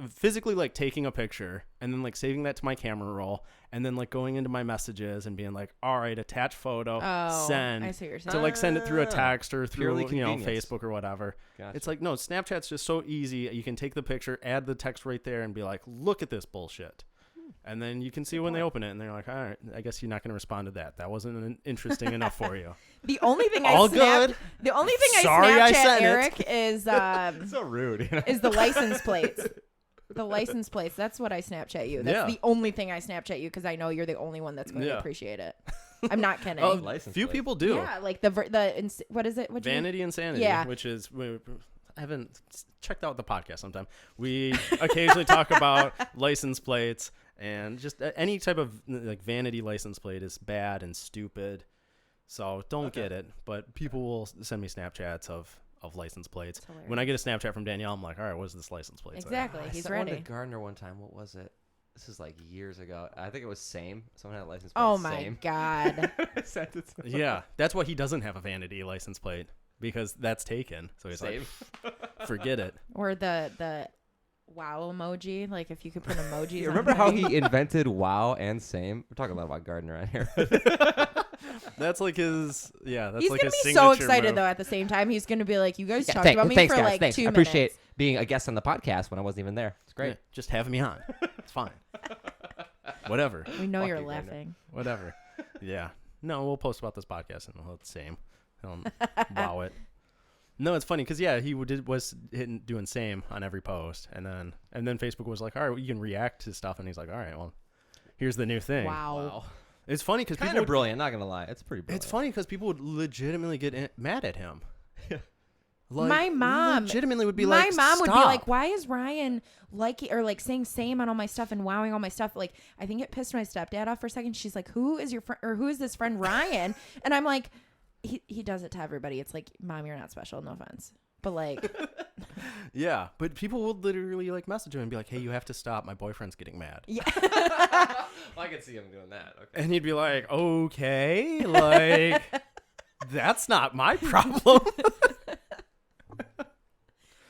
physically taking a picture and then like saving that to my camera roll and then like going into my messages and being like, all right, attach photo, send. I see what you're saying. To like send it through a text or through Facebook or whatever. Gotcha. It's like no, Snapchat's just so easy. You can take the picture, add the text right there, and be like, look at this bullshit. And then you can see when they open it, and they're like, all right, I guess you're not going to respond to that. That wasn't interesting enough for you. The only thing I Snapchat Eric is so rude. Is the license plates. The license plates. That's what I Snapchat you. That's the only thing I Snapchat you because I know you're the only one that's going to appreciate it. I'm not kidding. Few people do. Yeah, like what is it? Vanity Insanity, which is... I haven't checked out the podcast sometime. We occasionally talk about license plates and just any type of like vanity license plate is bad and stupid. So don't get it. But people will send me Snapchats of license plates. When I get a Snapchat from Danielle, I'm like, all right, what's this license plate? Exactly. He's ready. I sent one to Gardner one time. What was it? This is like years ago. I think it was Same. Someone had a license plate. Oh my God. Yeah. That's why he doesn't have a vanity license plate. Because that's taken. So he's like, forget it. Or the wow emoji. Like if you could put emojis on remember how he invented wow and same? We're talking a lot about Gardner on here. That's like his, that's he's like his signature He's going to be so excited move. Though at the same time. He's going to be like, you guys talked about me for like 2 minutes. I appreciate being a guest on the podcast when I wasn't even there. It's great. Yeah, just have me on. It's fine. Whatever. We know you're laughing. Whatever. Yeah. No, we'll post about this podcast and we'll hit the same. Wow it. No, it's funny because he was doing same on every post, and then Facebook was like, all right, well, you can react to stuff, and he's like, all right, well, here's the new thing. Wow. It's funny because people are brilliant. Not gonna lie, it's pretty brilliant. It's funny because people would legitimately get mad at him. Like, my mom legitimately would be my like, mom would be "Stop." like, why is Ryan liking or like saying same on all my stuff and wowing all my stuff? Like, I think it pissed my stepdad off for a second. She's like, who is your friend or who is this friend Ryan? And I'm like, he does it to everybody. It's like, Mom, you're not special. No offense. But like, yeah, but people would literally like message him and be like, hey, you have to stop. My boyfriend's getting mad. yeah. Well, I can see him doing that. Okay. And he'd be like, okay, like, that's not my problem.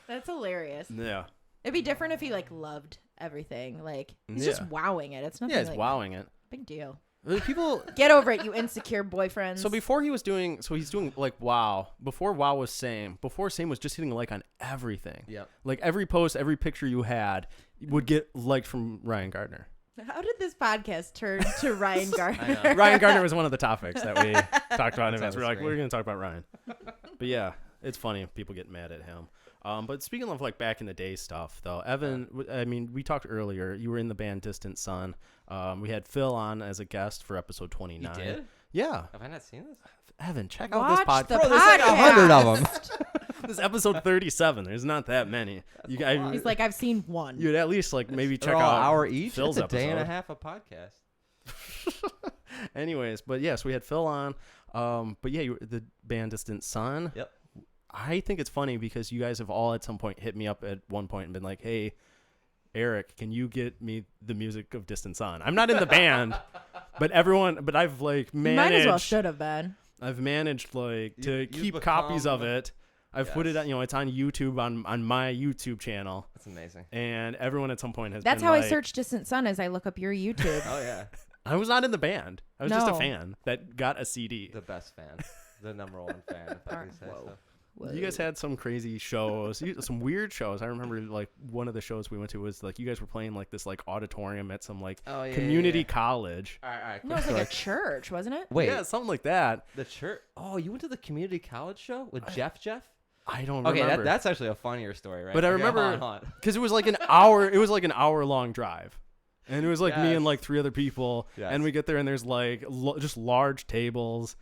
That's hilarious. Yeah. It'd be different if he like loved everything. Like, he's just wowing it. It's nothing. Yeah, he's like, wowing it. big deal. People Get over it, you insecure boyfriends. So before he's doing like wow. Before wow was same. Before same was just hitting like on everything. Yep. Like every post, every picture you had would get liked from Ryan Gardner. How did this podcast turn to Ryan Gardner? Ryan Gardner was one of the topics that we talked about in advance. on the We're like, screen. we're going to talk about Ryan. But yeah, it's funny. People get mad at him. But speaking of like back in the day stuff, though, Evan, I mean, we talked earlier. You were in the band Distant Sun. We had Phil on as a guest for episode 29. You did? Yeah. Have I not seen this? Evan, check Watch out this the podcast. Bro, there's like podcast. 100 of them. This is episode 37. There's not that many. You guys, He's like, I've seen one. you'd at least like maybe check They're all out an hour each. Phil's It's a day and a episode. half of podcast. Anyways, but yes, we had Phil on. But yeah, the band Distant Sun. Yep. I think it's funny because you guys have all at some point hit me up at one point and been like, hey, Eric, can you get me the music of Distant Sun? I'm not in the band, but I've like managed. Might as well should have been. I've managed like to You've keep copies of become- it. I've put it on, it's on YouTube on my YouTube channel. That's amazing. And everyone at some point has That's been how like, I search Distant Sun as I look up your YouTube. Oh, yeah. I was not in the band. I was just a No. fan that got a CD. The best fan. The number one fan, if I can say so. Whoa. You guys had some crazy shows, some weird shows. I remember like one of the shows we went to was like you guys were playing like this like auditorium at some like community college. All right. No, it was like a church, wasn't it? Wait, Yeah, something like that. the church? Oh, you went to the community college show with Jeff? I don't Okay, remember. that's actually a funnier story, right? But I Okay, remember hold on. because it was like an hour. It was like an hour-long drive, and it was like me Yes. and like 3 other people. Yes. And we get there, and there's like just large tables,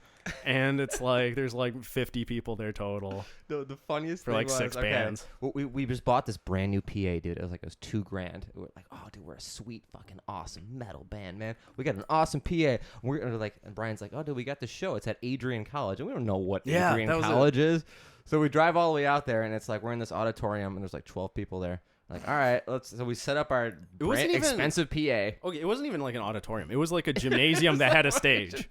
and it's like there's like 50 people there total The funniest for thing like was, 6 bands. We just bought this brand new PA, dude. It was $2,000. We were like, oh, dude, we're a sweet, fucking awesome metal band, man. We got an awesome PA. We're like, and Brian's like, oh, dude, we got the show. It's at Adrian College, and we don't know what Yeah, Adrian that was College is. So we drive all the way out there, and it's like we're in this auditorium, and there's like 12 people there. Like, all right, so we set up our wasn't even- expensive PA. Okay, it wasn't even like an auditorium. It was like a gymnasium that had a stage.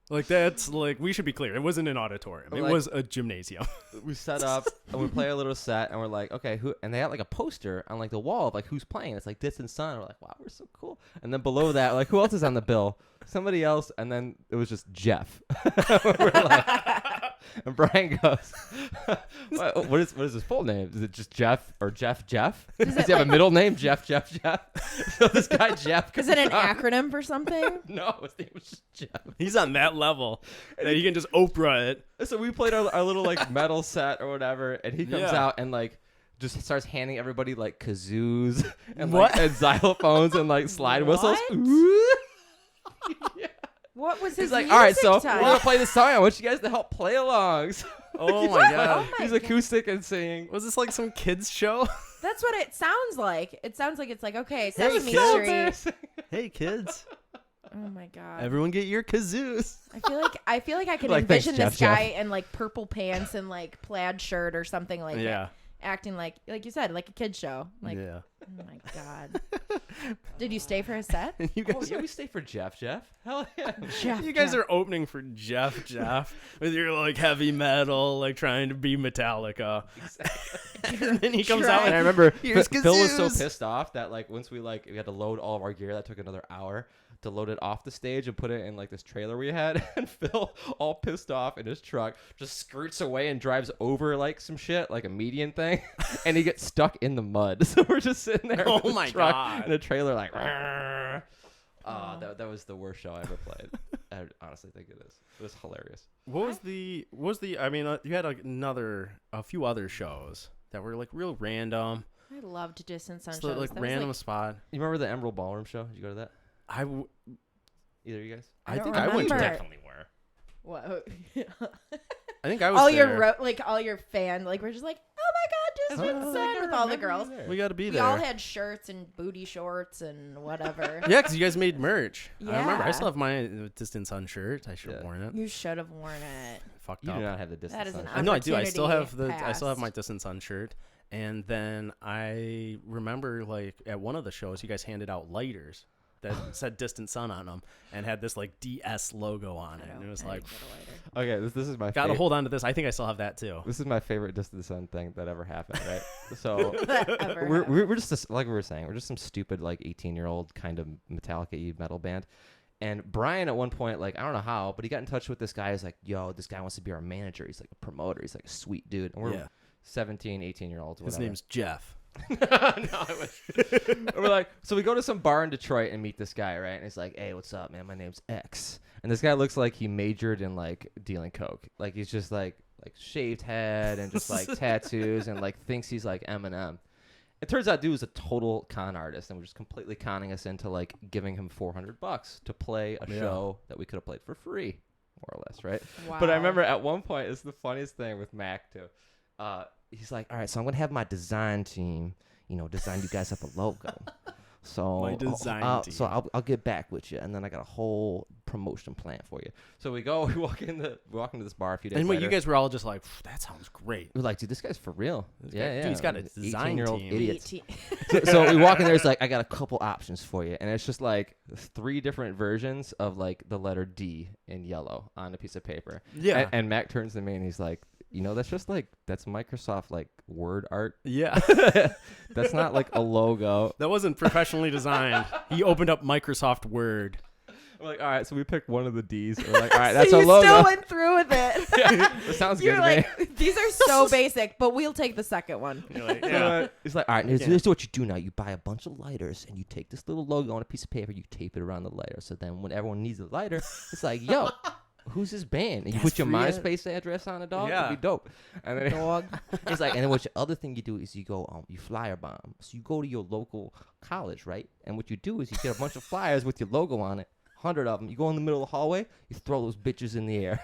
Like that's like we should be clear. It wasn't an auditorium. It Like- was a gymnasium. We set up and we play a little set, and we're like, okay, who? And they had like a poster on like the wall of like who's playing. It's like Distant Sun. We're like, wow, we're so cool. And then below that, like, who else is on the bill? Somebody else. And then it was just Jeff. We're like, and Brian goes, what is his full name? Is it just Jeff or Jeff? Does he have a middle name? Jeff. So this guy Jeff. Is it an comes on. acronym for something? No, his name was just Jeff. He's on that level that you can just Oprah it. So we played our little like metal set or whatever, and he comes Yeah. out and like just starts handing everybody like kazoos and What? like and xylophones and like slide whistles. What? Ooh. Yeah. What was his He's like, all right, so music we're type? gonna play this song. I want you guys to help play along. So Oh my god. Oh my he's God. acoustic and singing. Was this like some kids show? That's what it sounds like. It sounds like it's like, okay, Hey, Sesame kids. Street. Hey kids, Oh my god. everyone get your kazoos. I feel like I can Like, thanks, envision this Jeff. guy in like purple pants and like plaid shirt or something like Yeah. that, acting like you said, like a kid show. Like, Yeah. oh my god. Did you stay for his set? And you Oh guys, yeah, we stay for Jeff. Hell yeah. Jeff, you guys Jeff. are opening for Jeff with your like heavy metal, like trying to be Metallica. And then he comes out And I and remember Here's Phil was so kazoos. pissed off that like once we had to load all of our gear, that took another hour to load it off the stage and put it in like this trailer we had. And Phil, all pissed off in his truck, just skirts away and drives over like some shit, like a median thing, and he gets stuck in the mud. So we're just sitting there Oh with my a truck God. in a trailer like. That was the worst show I ever played. I honestly think it is. It was hilarious. what was the? I mean, you had like a few other shows that were like real random. I loved Distant Sun Just shows. like That was, random spot. You remember the Emerald Ballroom show? Did you go to that? I Either of you guys? I don't think I went to remember. it. Definitely were. What? I think think I was all there. all your fans we're just like, oh my god, Distant Sun with all the girls. We got to be We there. all had shirts and booty shorts and whatever. Yeah, because you guys made merch. Yeah. I remember. I still have my Distant Sun shirt. I should have worn it. You should have worn it. Fucked You up. do not have the Distant That is Sun. an No, I do. I still have opportunity I still have my passed. Distant Sun shirt. And then I remember at one of the shows, you guys handed out lighters that said Distant Sun on them and had this DS logo on it. And it was like, Okay, this is my gotta hold on to this. I think I still have that too. This is my favorite Distant Sun thing that ever happened, right? So Ever we're just like we were saying, we're just some stupid 18-year-old kind of Metallica-y metal band. And Brian at one point, I don't know how, but he got in touch with this guy. He's like, yo, this guy wants to be our manager. He's like a promoter. He's like a sweet dude. And we're 17, 18-year-olds. His name's Jeff. No, I wish. We're like, so we go to some bar in Detroit and meet this guy, right? And he's like, hey, what's up, man? My name's X. And this guy looks like he majored in dealing coke. He's just like shaved head and just tattoos and thinks he's like Eminem. It turns out dude was a total con artist and was just completely conning us into giving him $400 to play a show that we could have played for free, more or less, right? Wow. But I remember at one point, it's the funniest thing with Mac too. He's like, all right, so I'm gonna have my design team, design you guys up a logo. So My design team. So I'll get back with you, and then I got a whole promotion plan for you. So we walk into this bar a few days And later. you guys were all just like, that sounds great. We're like, dude, this guy's for real. Yeah. Dude, he's got a design 18-year-old team. idiots. So we walk in there. It's like, I got a couple options for you, and it's just 3 different versions of the letter D in yellow on a piece of paper. Yeah. And Mac turns to me and he's like, that's just that's Microsoft word art. Yeah. That's not a logo. That wasn't professionally designed. He opened up Microsoft Word. We're like, all right, so we picked one of the D's. We're like, all right, So that's a you logo. still went through with it. That sounds You're good, like, man. these are so basic, but we'll take the second one. You're like, It's like, all right, here's what you do now. You buy a bunch of lighters, and you take this little logo on a piece of paper, you tape it around the lighter. So then when everyone needs a lighter, it's like, yo, who's this band? And you put your MySpace address on it, dog. Yeah. It'd be dope. And then Dog. it's like, and then what your other thing you do is you go, you flyer bomb. So you go to your local college, right? And what you do is you get a bunch of flyers with your logo on it, 100 of them. You go in the middle of the hallway, you throw those bitches in the air.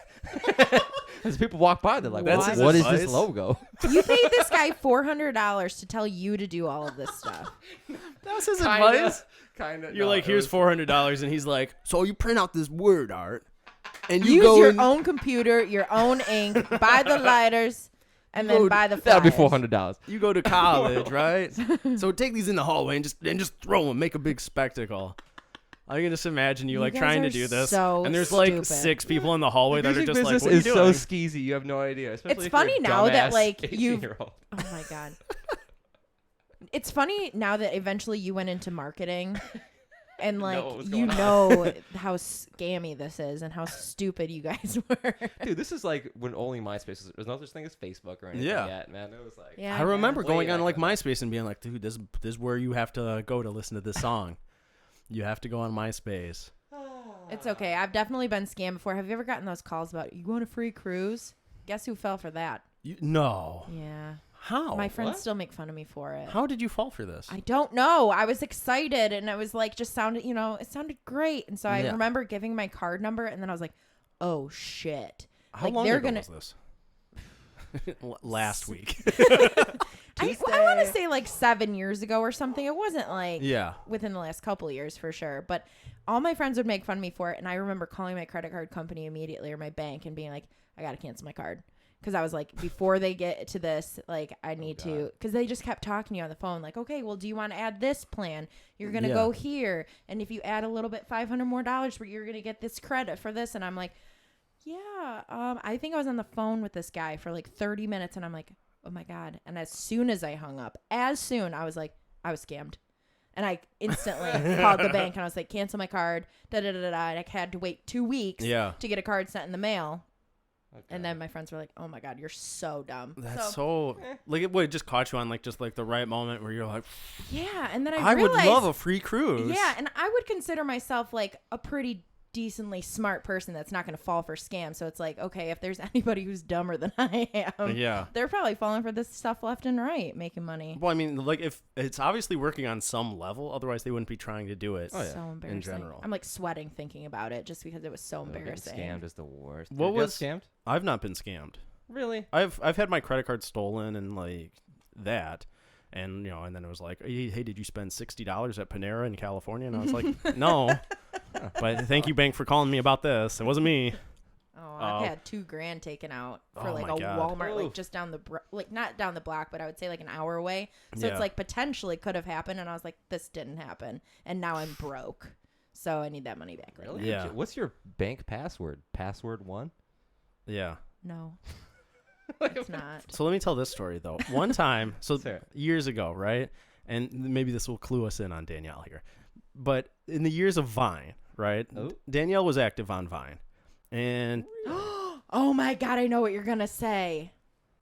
As people walk by, they're like, That's his what is advice? this logo? You paid this guy $400 to tell you to do all of this stuff. that was his advice. Kind of. You're like, here's $400, and he's like, so you print out this word art, and you Use go your in- own computer, your own ink, buy the lighters, and then buy the flyers. That'll be $400. You go to college, right? So take these in the hallway and just throw them, make a big spectacle. I can just imagine you You guys trying to are do this, so and there's stupid. 6 people in the hallway that are Music just like, business "What are you is so doing?" skeezy. You have no idea. Especially It's if you're funny a now that, dumbass you've. 18-year-old. Oh my god. It's funny now that eventually you went into marketing, and what was you going know how scammy this is and how stupid you guys were. Dude, this is when only MySpace was. There's no such thing as Facebook or anything yet, man. It was like. Yeah, I remember Way going on back then. MySpace and being like, "Dude, this is where you have to go to listen to this song. You have to go on MySpace." It's okay. I've definitely been scammed before. Have you ever gotten those calls about you want a free cruise? Guess who fell for that? No. Yeah. How? My friends What? still make fun of me for it. How did you fall for this? I don't know. I was excited and it was just sounded, it sounded great. And so I Yeah. remember giving my card number and then I was like, oh shit. How long ago was this? Last week. I want to say 7 years ago or something. It wasn't Yeah. within the last couple of years for sure. But all my friends would make fun of me for it. And I remember calling my credit card company immediately or my bank and being like, I got to cancel my card. Because I was like, before they get to this, I need to, because they just kept talking to you on the phone. Like, okay, well, do you want to add this plan? You're going to go here. And if you add a little bit, $500 more, you're going to get this credit for this. And I'm like, yeah, I think I was on the phone with this guy for 30 minutes. And I'm like, oh my God. And as soon as I hung up, I was like, I was scammed. And I instantly called the bank and I was like, cancel my card. And I had to wait 2 weeks to get a card sent in the mail. Okay. And then my friends were like, "Oh my God, you're so dumb." That's so it just caught you on the right moment where you're like, yeah. And then I realized, would love a free cruise. Yeah, and I would consider myself a pretty decently smart person that's not going to fall for scams. So it's okay, if there's anybody who's dumber than I am, they're probably falling for this stuff left and right, making money. Well, I mean, if it's obviously working on some level, otherwise they wouldn't be trying to do it. So embarrassing. In general, I'm sweating thinking about it just because it was so embarrassing. Scammed is the worst. What Did you was get scammed? I've not been scammed. Really? I've had my credit card stolen and like that. And, and then it was like, hey, did you spend $60 at Panera in California? And I was like, no. But thank you, bank, for calling me about this. It wasn't me. Oh, I've had $2,000 taken out for like a God. Walmart, like just down the not down the block, but I would say like an hour away. So it's like potentially could have happened, and I was like, this didn't happen, and now I'm broke, so I need that money back. Really? Yeah. What's your bank password? Password 1? Yeah. No, it's not. So let me tell this story though. One time, so years ago, right? And maybe this will clue us in on Danielle here. But in the years of Vine, right? Oh. Danielle was active on Vine. And oh my God, I know what you're gonna say.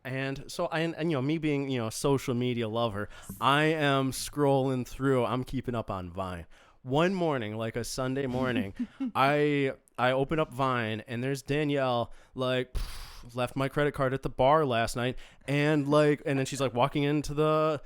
And so me being, social media lover, I am scrolling through. I'm keeping up on Vine. One morning, like a Sunday morning, I open up Vine and there's Danielle like left my credit card at the bar last night, and then she's like walking into the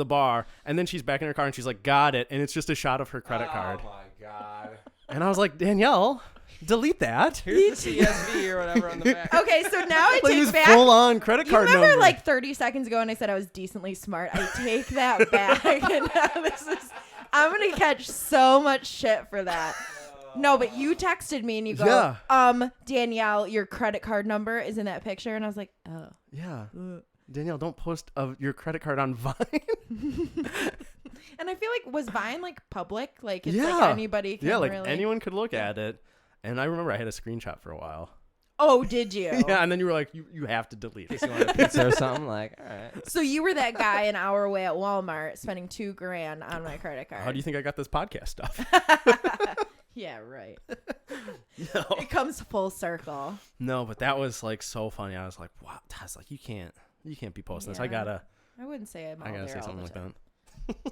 bar, and then she's back in her car and she's like, got it, and it's just a shot of her credit card. Oh my God. And I was like, Danielle, delete that. Here's the CSV or whatever on the back. Okay, so now I like take this back full on credit card You remember number. like 30 seconds ago, and I said I was decently smart. I take that back, and now I'm gonna catch so much shit for that. No, but you texted me and you go, Danielle, your credit card number is in that picture, and I was like, oh. Yeah. Danielle, don't post your credit card on Vine. And I feel like, was Vine like public? Like, it's like anybody can really... anyone could look at it. And I remember I had a screenshot for a while. Oh, did you? Yeah, and then you were like, you have to delete it. You want a pizza or something? Like, all right. So you were that guy an hour away at Walmart spending $2,000 on my credit card. How do you think I got this podcast stuff? Yeah, right. No. It comes full circle. No, but that was like so funny. I was like, wow. I was like, you can't be posting this. I wouldn't say I'm all gotta there say all something the like time. that.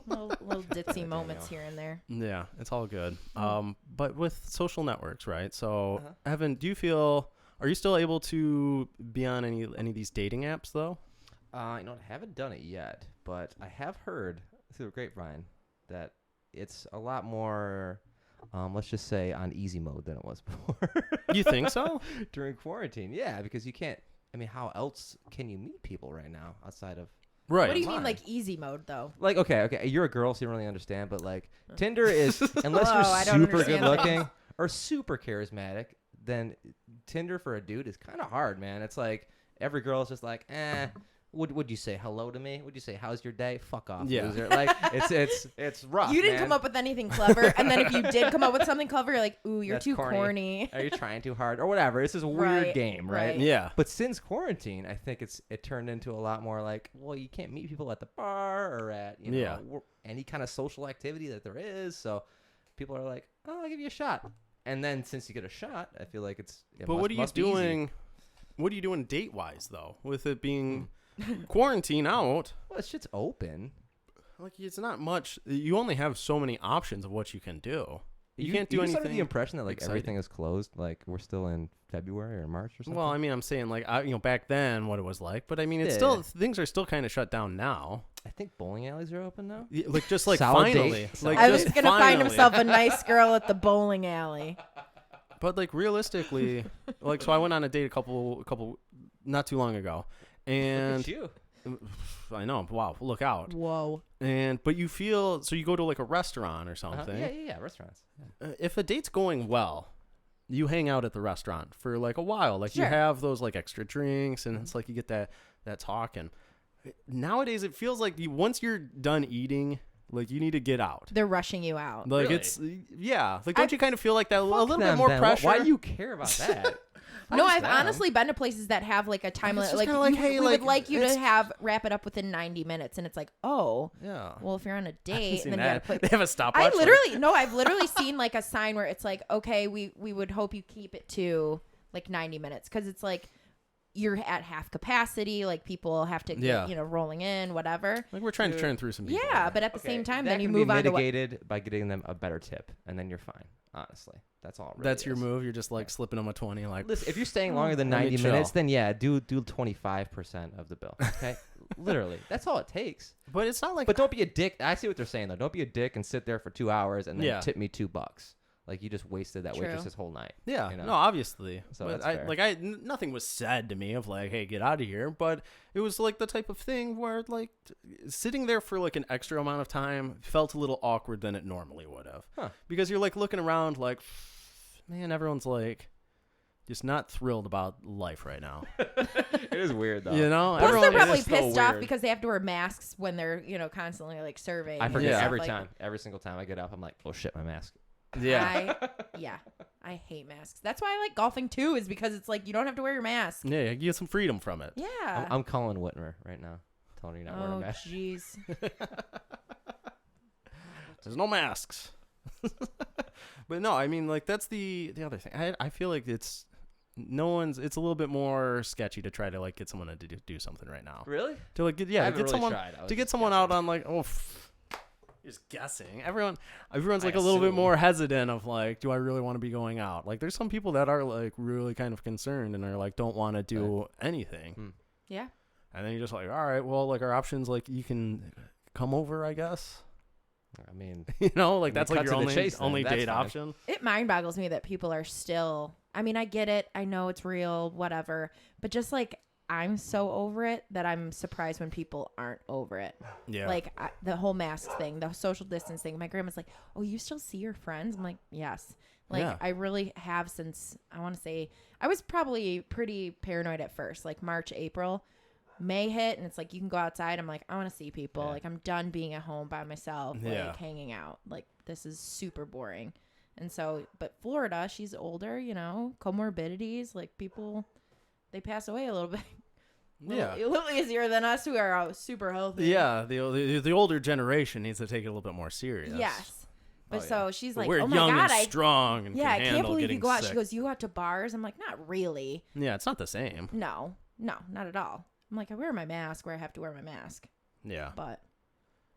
little ditzy moments here and there. Yeah, it's all good. But with social networks, right? So, Evan, are you still able to be on any of these dating apps though? I haven't done it yet, but I have heard through the grapevine that it's a lot more, let's just say, on easy mode than it was before. You think so? During quarantine, yeah, because you can't. I mean, how else can you meet people right now outside of? Right. What do you mean, like easy mode, though? Like, okay, you're a girl, so you don't really understand, but like Tinder is, unless Whoa, you're super good looking or super charismatic, then Tinder for a dude is kind of hard, man. It's like every girl is just like, would you say hello to me? Would you say how's your day? Fuck off, loser. Like it's rough. You didn't come up with anything clever, and then if you did come up with something clever, you're like, ooh, you're That's too corny. Are you trying too hard or whatever? It's this weird game, right? Yeah. But since quarantine, I think it turned into a lot more like, well, you can't meet people at the bar or at any kind of social activity that there is. So people are like, oh, I'll give you a shot. And then since you get a shot, I feel like what are you doing? What are you doing date wise though, with it being quarantine out? Well, this shit's open. Like, it's not much. You only have so many options of what you can do. You can't do anything. Under the impression that like exciting. everything is closed. Like we're still in February or March or something. Well, I mean, I'm saying like back then what it was like, but I mean, it's still things are still kind of shut down now. I think bowling alleys are open now. Yeah, like just like Solid finally, date. like I was just gonna find finally. himself a nice girl at the bowling alley. But like realistically, like so I went on a date a couple not too long ago, and Look at you. I know. Wow, look out. Whoa. But you feel so you go to like a restaurant or something. Yeah, restaurants. Yeah. If a date's going well, you hang out at the restaurant for like a while. Like you have those like extra drinks, and it's like you get that talk. And nowadays it feels like once you're done eating, like you need to get out. They're rushing you out. Like Really? Like don't you kind of feel like that a little bit more then. pressure? Why do you care about that? No, I've honestly been to places that have like a time limit. Like, we would like you to wrap it up within 90 minutes, and it's like, oh, yeah. Well, if you're on a date, and then you gotta put. They have a stopwatch. I've literally seen like a sign where it's like, okay, we would hope you keep it to like 90 minutes because it's like you're at half capacity. Like people have to get, rolling in, whatever. Like we're trying to turn through some people. Yeah, but at the same time, that then you can move be on to mitigated by getting them a better tip, and then you're fine. Honestly, that's all. That's your move. You're just like slipping them a 20. Like, listen, if you're staying longer than 90 minutes, then do 25% of the bill. Okay, literally, that's all it takes. But it's not like. But don't be a dick. I see what they're saying though. Don't be a dick and sit there for 2 hours and then tip me $2. Like you just wasted that waitress's whole night. Yeah, you know? no, obviously. So but that's fair. nothing was said to me of like, hey, get out of here. But it was like the type of thing where like sitting there for like an extra amount of time felt a little awkward than it normally would have. Because you're like looking around like, man, everyone's like just not thrilled about life right now. It is weird though. You know, plus they're probably so pissed off weird. because they have to wear masks when they're constantly like surveying. I forget and every stuff. time. Every single time I get up, I'm like, oh shit, my mask. Yeah. I hate masks. That's why I like golfing too, is because it's like you don't have to wear your mask. Yeah, you get some freedom from it. Yeah. I'm calling Whitmer right now, telling her you're not wearing a Oh mask. jeez. There's no masks. But no, I mean, like that's the other thing. I feel like it's a little bit more sketchy to try to like get someone to do something right now. Really? To like get someone out on like just guessing. Everyone's like a little bit more hesitant of like, do I really want to be going out? Like there's some people that are like really kind of concerned and are like don't want to do anything. Yeah. And then you're just like, all right, well, like our options, like you can come over, I guess. I mean, like that's like your only date option. It mind boggles me that people are still. I mean, I get it. I know it's real, whatever. But just like I'm so over it that I'm surprised when people aren't over it. Yeah. Like the whole mask thing, the social distance thing. My grandma's like, "Oh, you still see your friends?" I'm like, "Yes." Like I really have since I want to say I was probably pretty paranoid at first, like March, April. May hit and it's like you can go outside. I'm like, I want to see people. Like I'm done being at home by myself, like hanging out. Like this is super boring. And so, but Florida, she's older, comorbidities, like people, they pass away a little bit. A little easier than us who are super healthy. Yeah, the older generation needs to take it a little bit more serious. Yes. But so she's like, we're oh my young God, and strong and I can can't handle believe getting you go out. sick. She goes, you go out to bars? I'm like, not really. Yeah, it's not the same. No, not at all. I'm like, I wear my mask where I have to wear my mask. Yeah. But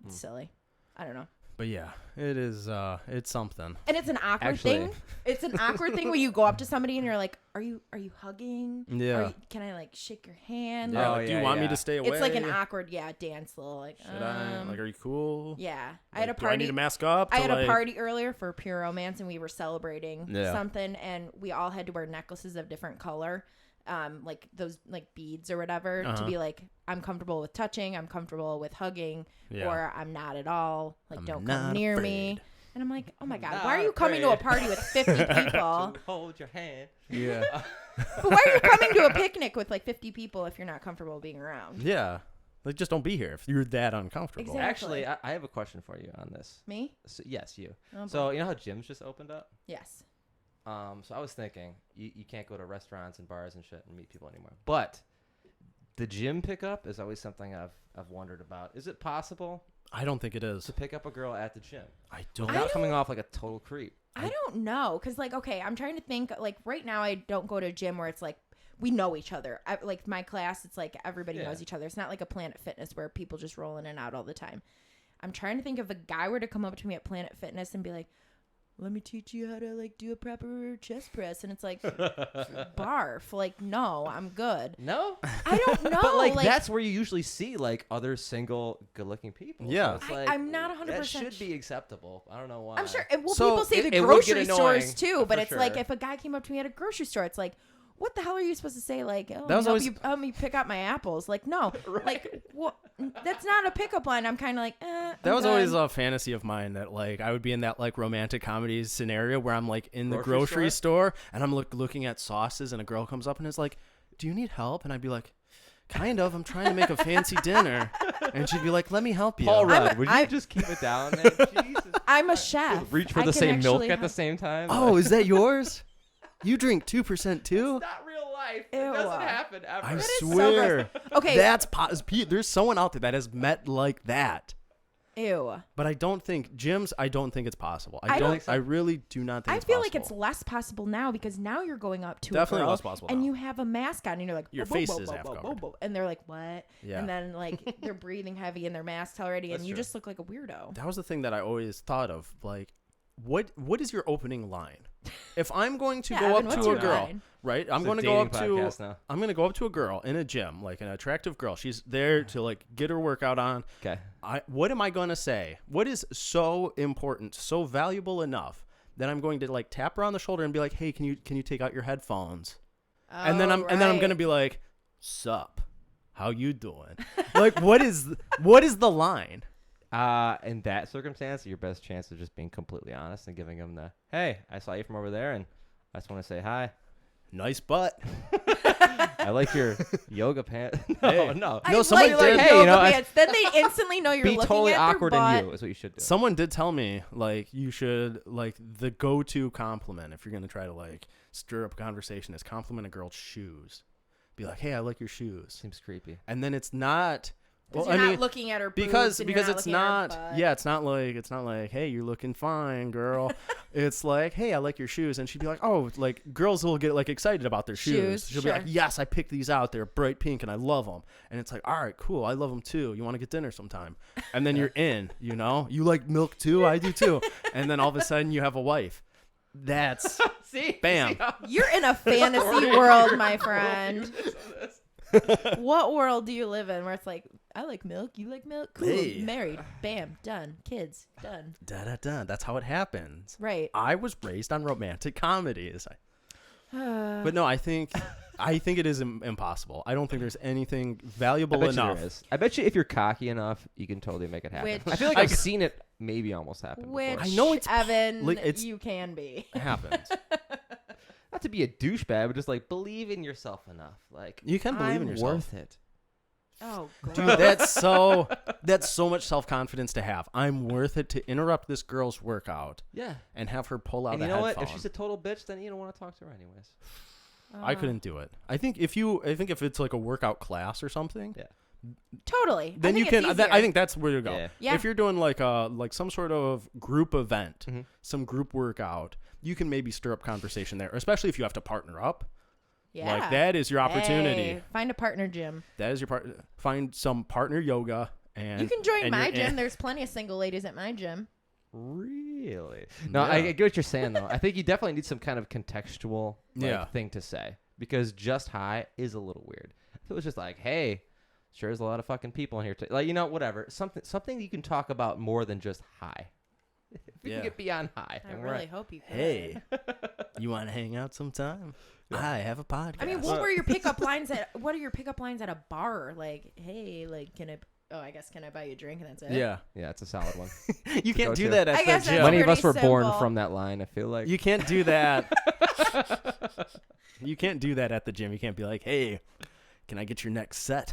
it's silly. I don't know. But yeah, it is, it's something. And it's an awkward thing. It's an awkward thing when you go up to somebody and you're like, are you hugging? Yeah. Can I like shake your hand? Yeah, do you want me to stay away? It's like an awkward, dance little like. Should I? Like, are you cool? Yeah. Like, I had a party. Do I need to mask up? I had a party earlier for Pure Romance and we were celebrating Yeah. something and we all had to wear necklaces of different color. Like those like beads or whatever to be like, I'm comfortable with touching, I'm comfortable with hugging, or I'm not at all. Like, don't come near me. And I'm like, oh my God, why are you coming to a party with 50 people? Hold your hand. Yeah. But why are you coming to a picnic with like 50 people if you're not comfortable being around? Yeah. Like, just don't be here if you're that uncomfortable. Exactly. Actually, I have a question for you on this. Me? So, yes, you. Oh, So, you know how gyms just opened up? Yes. So I was thinking, you can't go to restaurants and bars and shit and meet people anymore. But the gym pickup is always something I've wondered about. Is it possible I don't think it is. to pick up a girl at the gym I don't. without coming off like a total creep? I don't know. Because, like, okay, I'm trying to think. Like, right now, I don't go to a gym where it's like, we know each other. Like, my class, it's like everybody knows each other. It's not like a Planet Fitness where people just roll in and out all the time. I'm trying to think if a guy were to come up to me at Planet Fitness and be like, let me teach you how to like do a proper chest press, and it's like barf. Like, no, I'm good. No, I don't know. but like that's where you usually see like other single good-looking people. Yeah. So it's like, I'm not 100%. That should be acceptable. I don't know why. I'm sure. Well, So people say the it would get grocery annoying, stores too, but for it's like sure. if a guy came up to me at a grocery store, it's like, what the hell are you supposed to say? Like, oh, That was help me pick up my apples. Like, no, like, what? That's not a pickup line. I'm kind of like, That was always a fantasy of mine that like I would be in that like romantic comedy scenario where I'm like in the grocery store and I'm looking at sauces and a girl comes up and is like, do you need help? And I'd be like, kind of. I'm trying to make a fancy dinner. And she'd be like, let me help you. Paul Rudd, would you just keep it down, man? Jesus. I'm a chef. Reach for I the can same milk actually at the same time. Oh, is that yours? You drink 2% too? It's not real life. Ew. It doesn't happen ever. I is so swear. Okay. That's there's someone out there that has met like that. Ew. But I don't think gyms. I don't think it's possible. I really do not think. I it's feel possible. like it's less possible now because now you're going up to Definitely a girl less possible and now. you have a mask on and you're like Your "Bo, face bo, is bo, half bo, covered." bo, bo," and they're like what? Yeah. And then like they're breathing heavy in their masks already and That's you true. just look like a weirdo. That was the thing that I always thought of. Like, what is your opening line? If I'm going to go Evan, up what's to a your girl, line? right? I'm It's a going to go dating up podcast to. now. I'm going to go up to a girl in a gym, like an attractive girl. She's there to like get her workout on. Okay. What am I going to say? What is so important, so valuable enough then I'm going to like tap her on the shoulder and be like, hey, can you take out your headphones? Oh, and then I'm going to be like, sup, how you doing? Like, what is the line? In that circumstance, your best chance is just being completely honest and giving them the, hey, I saw you from over there and I just want to say hi. Nice butt. I like your yoga pants. No. No, somebody like did. Hey, you know, pants. Then they instantly know you're be looking totally at awkward their butt. in you is what you should do. Someone did tell me, like, you should, like, the go-to compliment if you're going to try to, like, stir up a conversation is compliment a girl's shoes. Be like, hey, I like your shoes. Seems creepy. And then it's not... Well, I you're mean, not looking at her boobs because and you're it's looking at her not butt. yeah, it's not like hey, you're looking fine, girl. It's like, hey, I like your shoes, and she'd be like, oh, like girls will get like excited about their shoes. She'll be like, yes, I picked these out, they're bright pink and I love them. And it's like, all right, cool, I love them too, you want to get dinner sometime? And then you're in, you know, you like milk too, I do too. And then all of a sudden you have a wife. That's See, bam. You're in a fantasy world, my friend. What world do you live in where it's like, I like milk, you like milk, cool, Hey. married, bam, done, kids, done. That's how it happens. Right. I was raised on romantic comedies. But no, I think it is impossible. I don't think there's anything valuable enough. There is. I bet you if you're cocky enough, you can totally make it happen. Which- I feel like I've seen it maybe almost happen Which, before. I know it's Evan, like, you can be. It happens. Not to be a douchebag, but just like believe in yourself enough. Like You can believe in I'm yourself. worth it. Oh, Dude, God. that's so much self-confidence to have. I'm worth it to interrupt this girl's workout Yeah. and have her pull out And a you know headphone. what? If she's a total bitch, then you don't want to talk to her anyways. I couldn't do it. I think if it's like a workout class or something, Yeah. Totally. then you can. I think that's where you go. Yeah. Yeah. If you're doing like some sort of group event, Mhm. some group workout, you can maybe stir up conversation there, especially if you have to partner up. Yeah. Like that is your opportunity. Hey, find a partner gym. That is your part. Find some partner yoga, and You can join and my you're gym. in. There's plenty of single ladies at my gym. Really? No, Yeah. I get what you're saying though. I think you definitely need some kind of contextual Yeah. thing to say because just hi is a little weird. If it was just like, hey, sure, there's a lot of fucking people in here. Like, you know, whatever. Something you can talk about more than just hi. If we Yeah. can get beyond hi. I then really hope you can. Hey, you want to hang out sometime? I have a podcast. I mean, what were your pickup lines at? What are your pickup lines at a bar? Like, hey, like, can I? Oh, I guess can I buy you a drink and that's it. Yeah, Yeah, it's a solid one. you can't do go-to. that at I the guess gym. that's Many of us pretty were born simple. from that line, I feel like. You can't do that. You can't do that at the gym. You can't be like, hey, can I get your next set?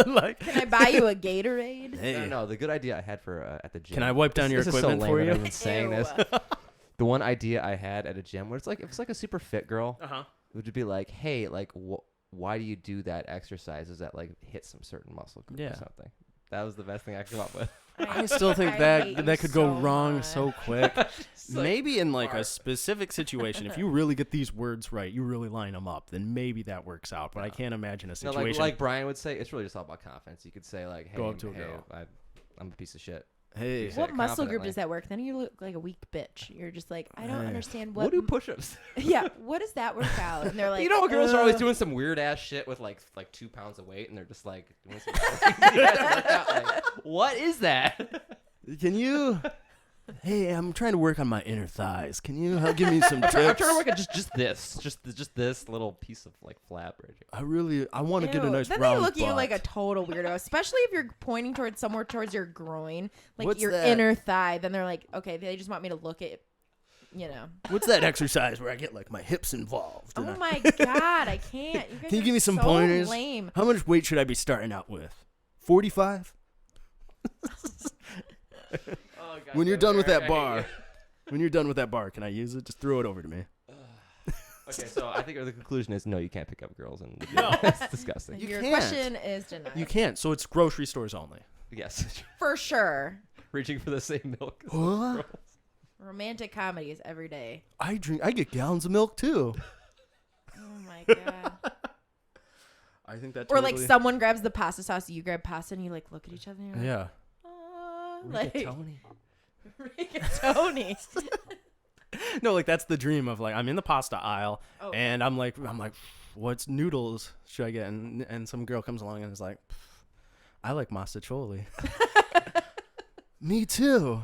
Like, Can I buy you a Gatorade? hey, No, the good idea I had for at the gym. can I wipe down your this is so equipment lame for that you? I'm even saying this. Ew. The one idea I had at a gym where it's like, if it's like a super fit girl, Uh-huh. it would be like, hey, like, why do you do that exercise? Does that like hit some certain muscle group Yeah. or something? That was the best thing I could come up with. I still think I that hate you that could go so wrong much. so quick. Maybe in like a Mark. specific situation, if you really get these words right, you really line them up, then maybe that works out. But I Yeah. can't imagine a No, situation. like Brian would say, it's really just all about confidence. You could say like, hey, Go up to a hey, girl. I'm a piece of shit. hey, You say What it muscle group confidently. does that work? Then you look like a weak bitch. You're just like, I don't Yeah. understand We'll what. do push-ups. Yeah, what does that work out? And they're like, you know, girls are always "Uh." doing some weird ass shit with like 2 pounds of weight, and they're just like doing some. Like, what is that? can you? Hey, I'm trying to work on my inner thighs. Can you give me some I'm tips? trying to work at just this little piece of like flap right here. I want to get a Ew. nice Then round they look at you butt. like a total weirdo, especially if you're pointing towards somewhere towards your groin, like What's your that? inner thigh. Then they're like, okay, they just want me to look at, you know. What's that exercise where I get like my hips involved? Oh and I- my god, I can't. You guys Can you are give me some so pointers? Lame. How much weight should I be starting out with? 45? Oh, God, When you're done with that bar, can I use it? Just throw it over to me. Okay, so I think the conclusion is no, you can't pick up girls, and No. it's disgusting. You Your can't. question is denied. You can't. So it's grocery stores only. Yes, For sure. reaching for the same milk. As What? girls. Romantic comedies every day. I get gallons of milk too. Oh my god. I think that. Or like someone grabs the pasta sauce, you grab pasta, and you like look at each other. And you're Yeah. like, Rigatoni. Rigatoni. No, like that's the dream of like I'm in the pasta aisle Oh. and I'm like, what's noodles should I get? And some girl comes along and is like, I like mastacholi. Me too.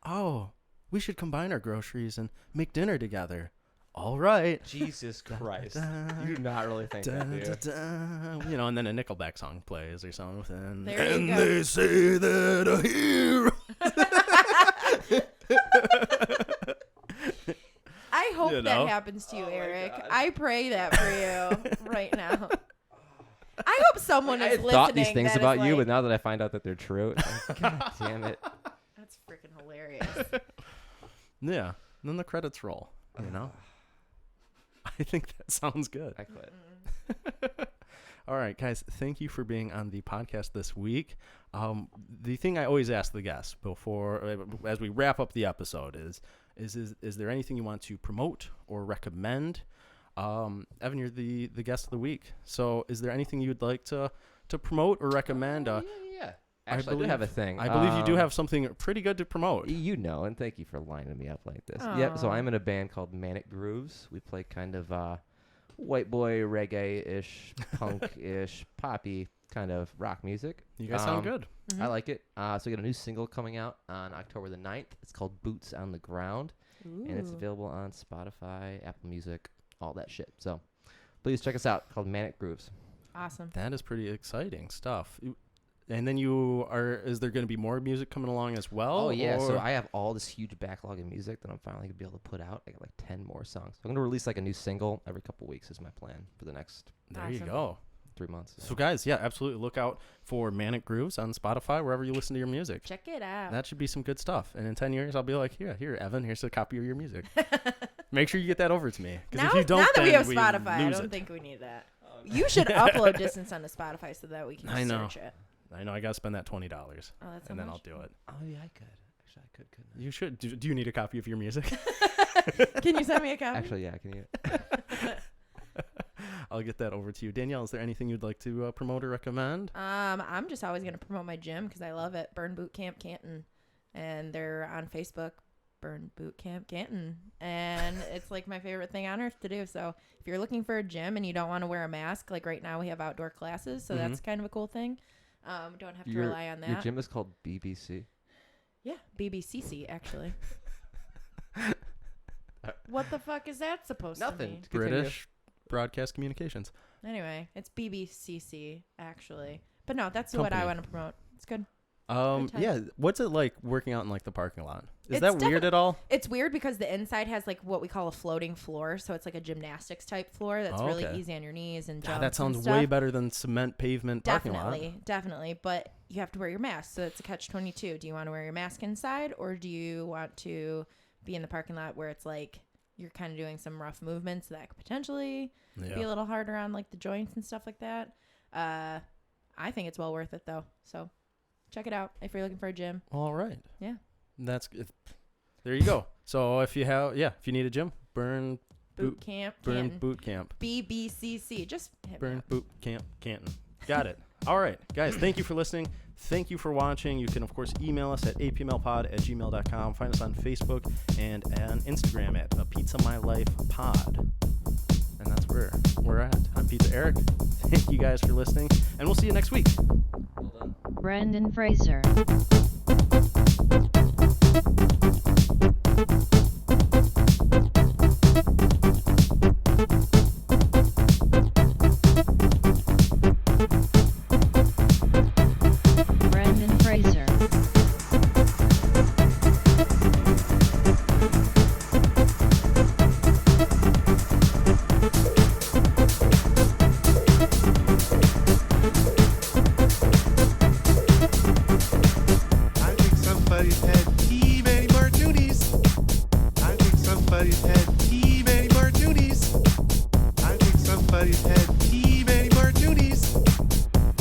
Oh, we should combine our groceries and make dinner together. All right. Jesus Christ. You do not really think that, do you? You know, and then a Nickelback song plays or something. There you And go. they say that a hero. I hope You know? that happens to you, Oh my Eric. God. I pray that for you right now. I hope someone I is had listening. thought these things that is about you, like, but now that I find out that they're true, it's like, God damn it. that's freaking hilarious. Yeah. And then the credits roll, you know? I think that sounds good. I quit. All right, guys, thank you for being on the podcast this week. The thing I always ask the guests before, as we wrap up the episode is there anything you want to promote or recommend? Evan, you're the guest of the week. So is there anything you'd like to promote or recommend? Yeah. Actually, I do have a thing. I believe you do have something pretty good to promote. You know, and thank you for lining me up like this. Yep, so Aw. I'm in a band called Manic Grooves. We play kind of white boy reggae-ish, punk-ish, poppy kind of rock music. You guys sound good. I like it. So we got a new single coming out on October the 9th. It's called Boots on the Ground, and it's Ooh. available on Spotify, Apple Music, all that shit. So please check us out, called Manic Grooves. Awesome. That is pretty exciting stuff. And then is there going to be more music coming along as well? Oh, yeah. So or- I have all this huge backlog of music that I'm finally going to be able to put out. I got like 10 more songs. So I'm going to release like a new single every couple weeks is my plan for the next There you Awesome. go. 3 months. So guys, yeah, absolutely look out for Manic Grooves on Spotify, wherever you listen to your music. Check it out. That should be some good stuff. And in 10 years, I'll be like, here, Evan, here's a copy of your music. Make sure you get that over to me. Because now, if you don't, now that then we have Spotify, I lose don't it. think we need that. You should upload Distance onto Spotify so that we can I know. search it. I know I got to spend that $20. Oh, that's how and then much? I'll do it. Oh, yeah, I could. Actually, I could, couldn't I? You should. Do you need a copy of your music? Can you send me a copy? Actually, yeah, can you? I'll get that over to you. Danielle, is there anything you'd like to promote or recommend? I'm just always going to promote my gym because I love it. Burn Boot Camp Canton. And they're on Facebook, Burn Boot Camp Canton. And it's like my favorite thing on earth to do. So if you're looking for a gym and you don't want to wear a mask, like right now we have outdoor classes. So that's kind of a cool thing. Don't have to rely on that. Your gym is called BBC. Yeah, BBCC, actually. What the fuck is that supposed to Nothing. mean? British Broadcast Communications. Anyway, it's BBCC, actually. But no, that's what I Company. want to promote. It's good. time. Yeah. What's it like working out in like the parking lot? Is It's that weird at all? It's weird because the inside has like what we call a floating floor. So it's like a gymnastics type floor that's really Okay. easy on your knees and God, jumps that sounds and way stuff. better than cement pavement parking lot. Definitely. But you have to wear your mask. So it's a catch-22. Do you want to wear your mask inside or do you want to be in the parking lot where it's like you're kind of doing some rough movements that could potentially be a Yeah. little harder on like the joints and stuff like that. I think it's well worth it though. So check it out if you're looking for a gym. All right. Yeah. That's good. There you go. So if you need a gym, Burn Boot Camp Canton. BBCC. Just hit me Burn up. Boot Camp Canton. Got it. All right, guys, thank you for listening. Thank you for watching. You can, of course, email us at apmlpod@gmail.com. Find us on Facebook and on Instagram at A Pizza My Life Pod. And that's where we're at. I'm Pizza Eric. Thank you guys for listening, and we'll see you next week. Well done. Brendan Fraser. Brendan Fraser. I think somebody's had too many martinis. I think somebody's had too many martinis. I think somebody's had too many martinis.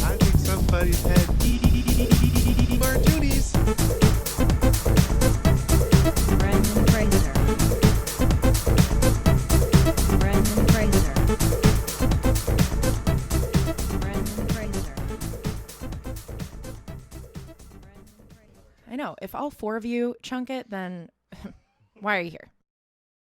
I think somebody's had martinis. Brendan Fraser. Brendan Fraser. Brendan Fraser. I know. If all four of you chunk it, then why are you here?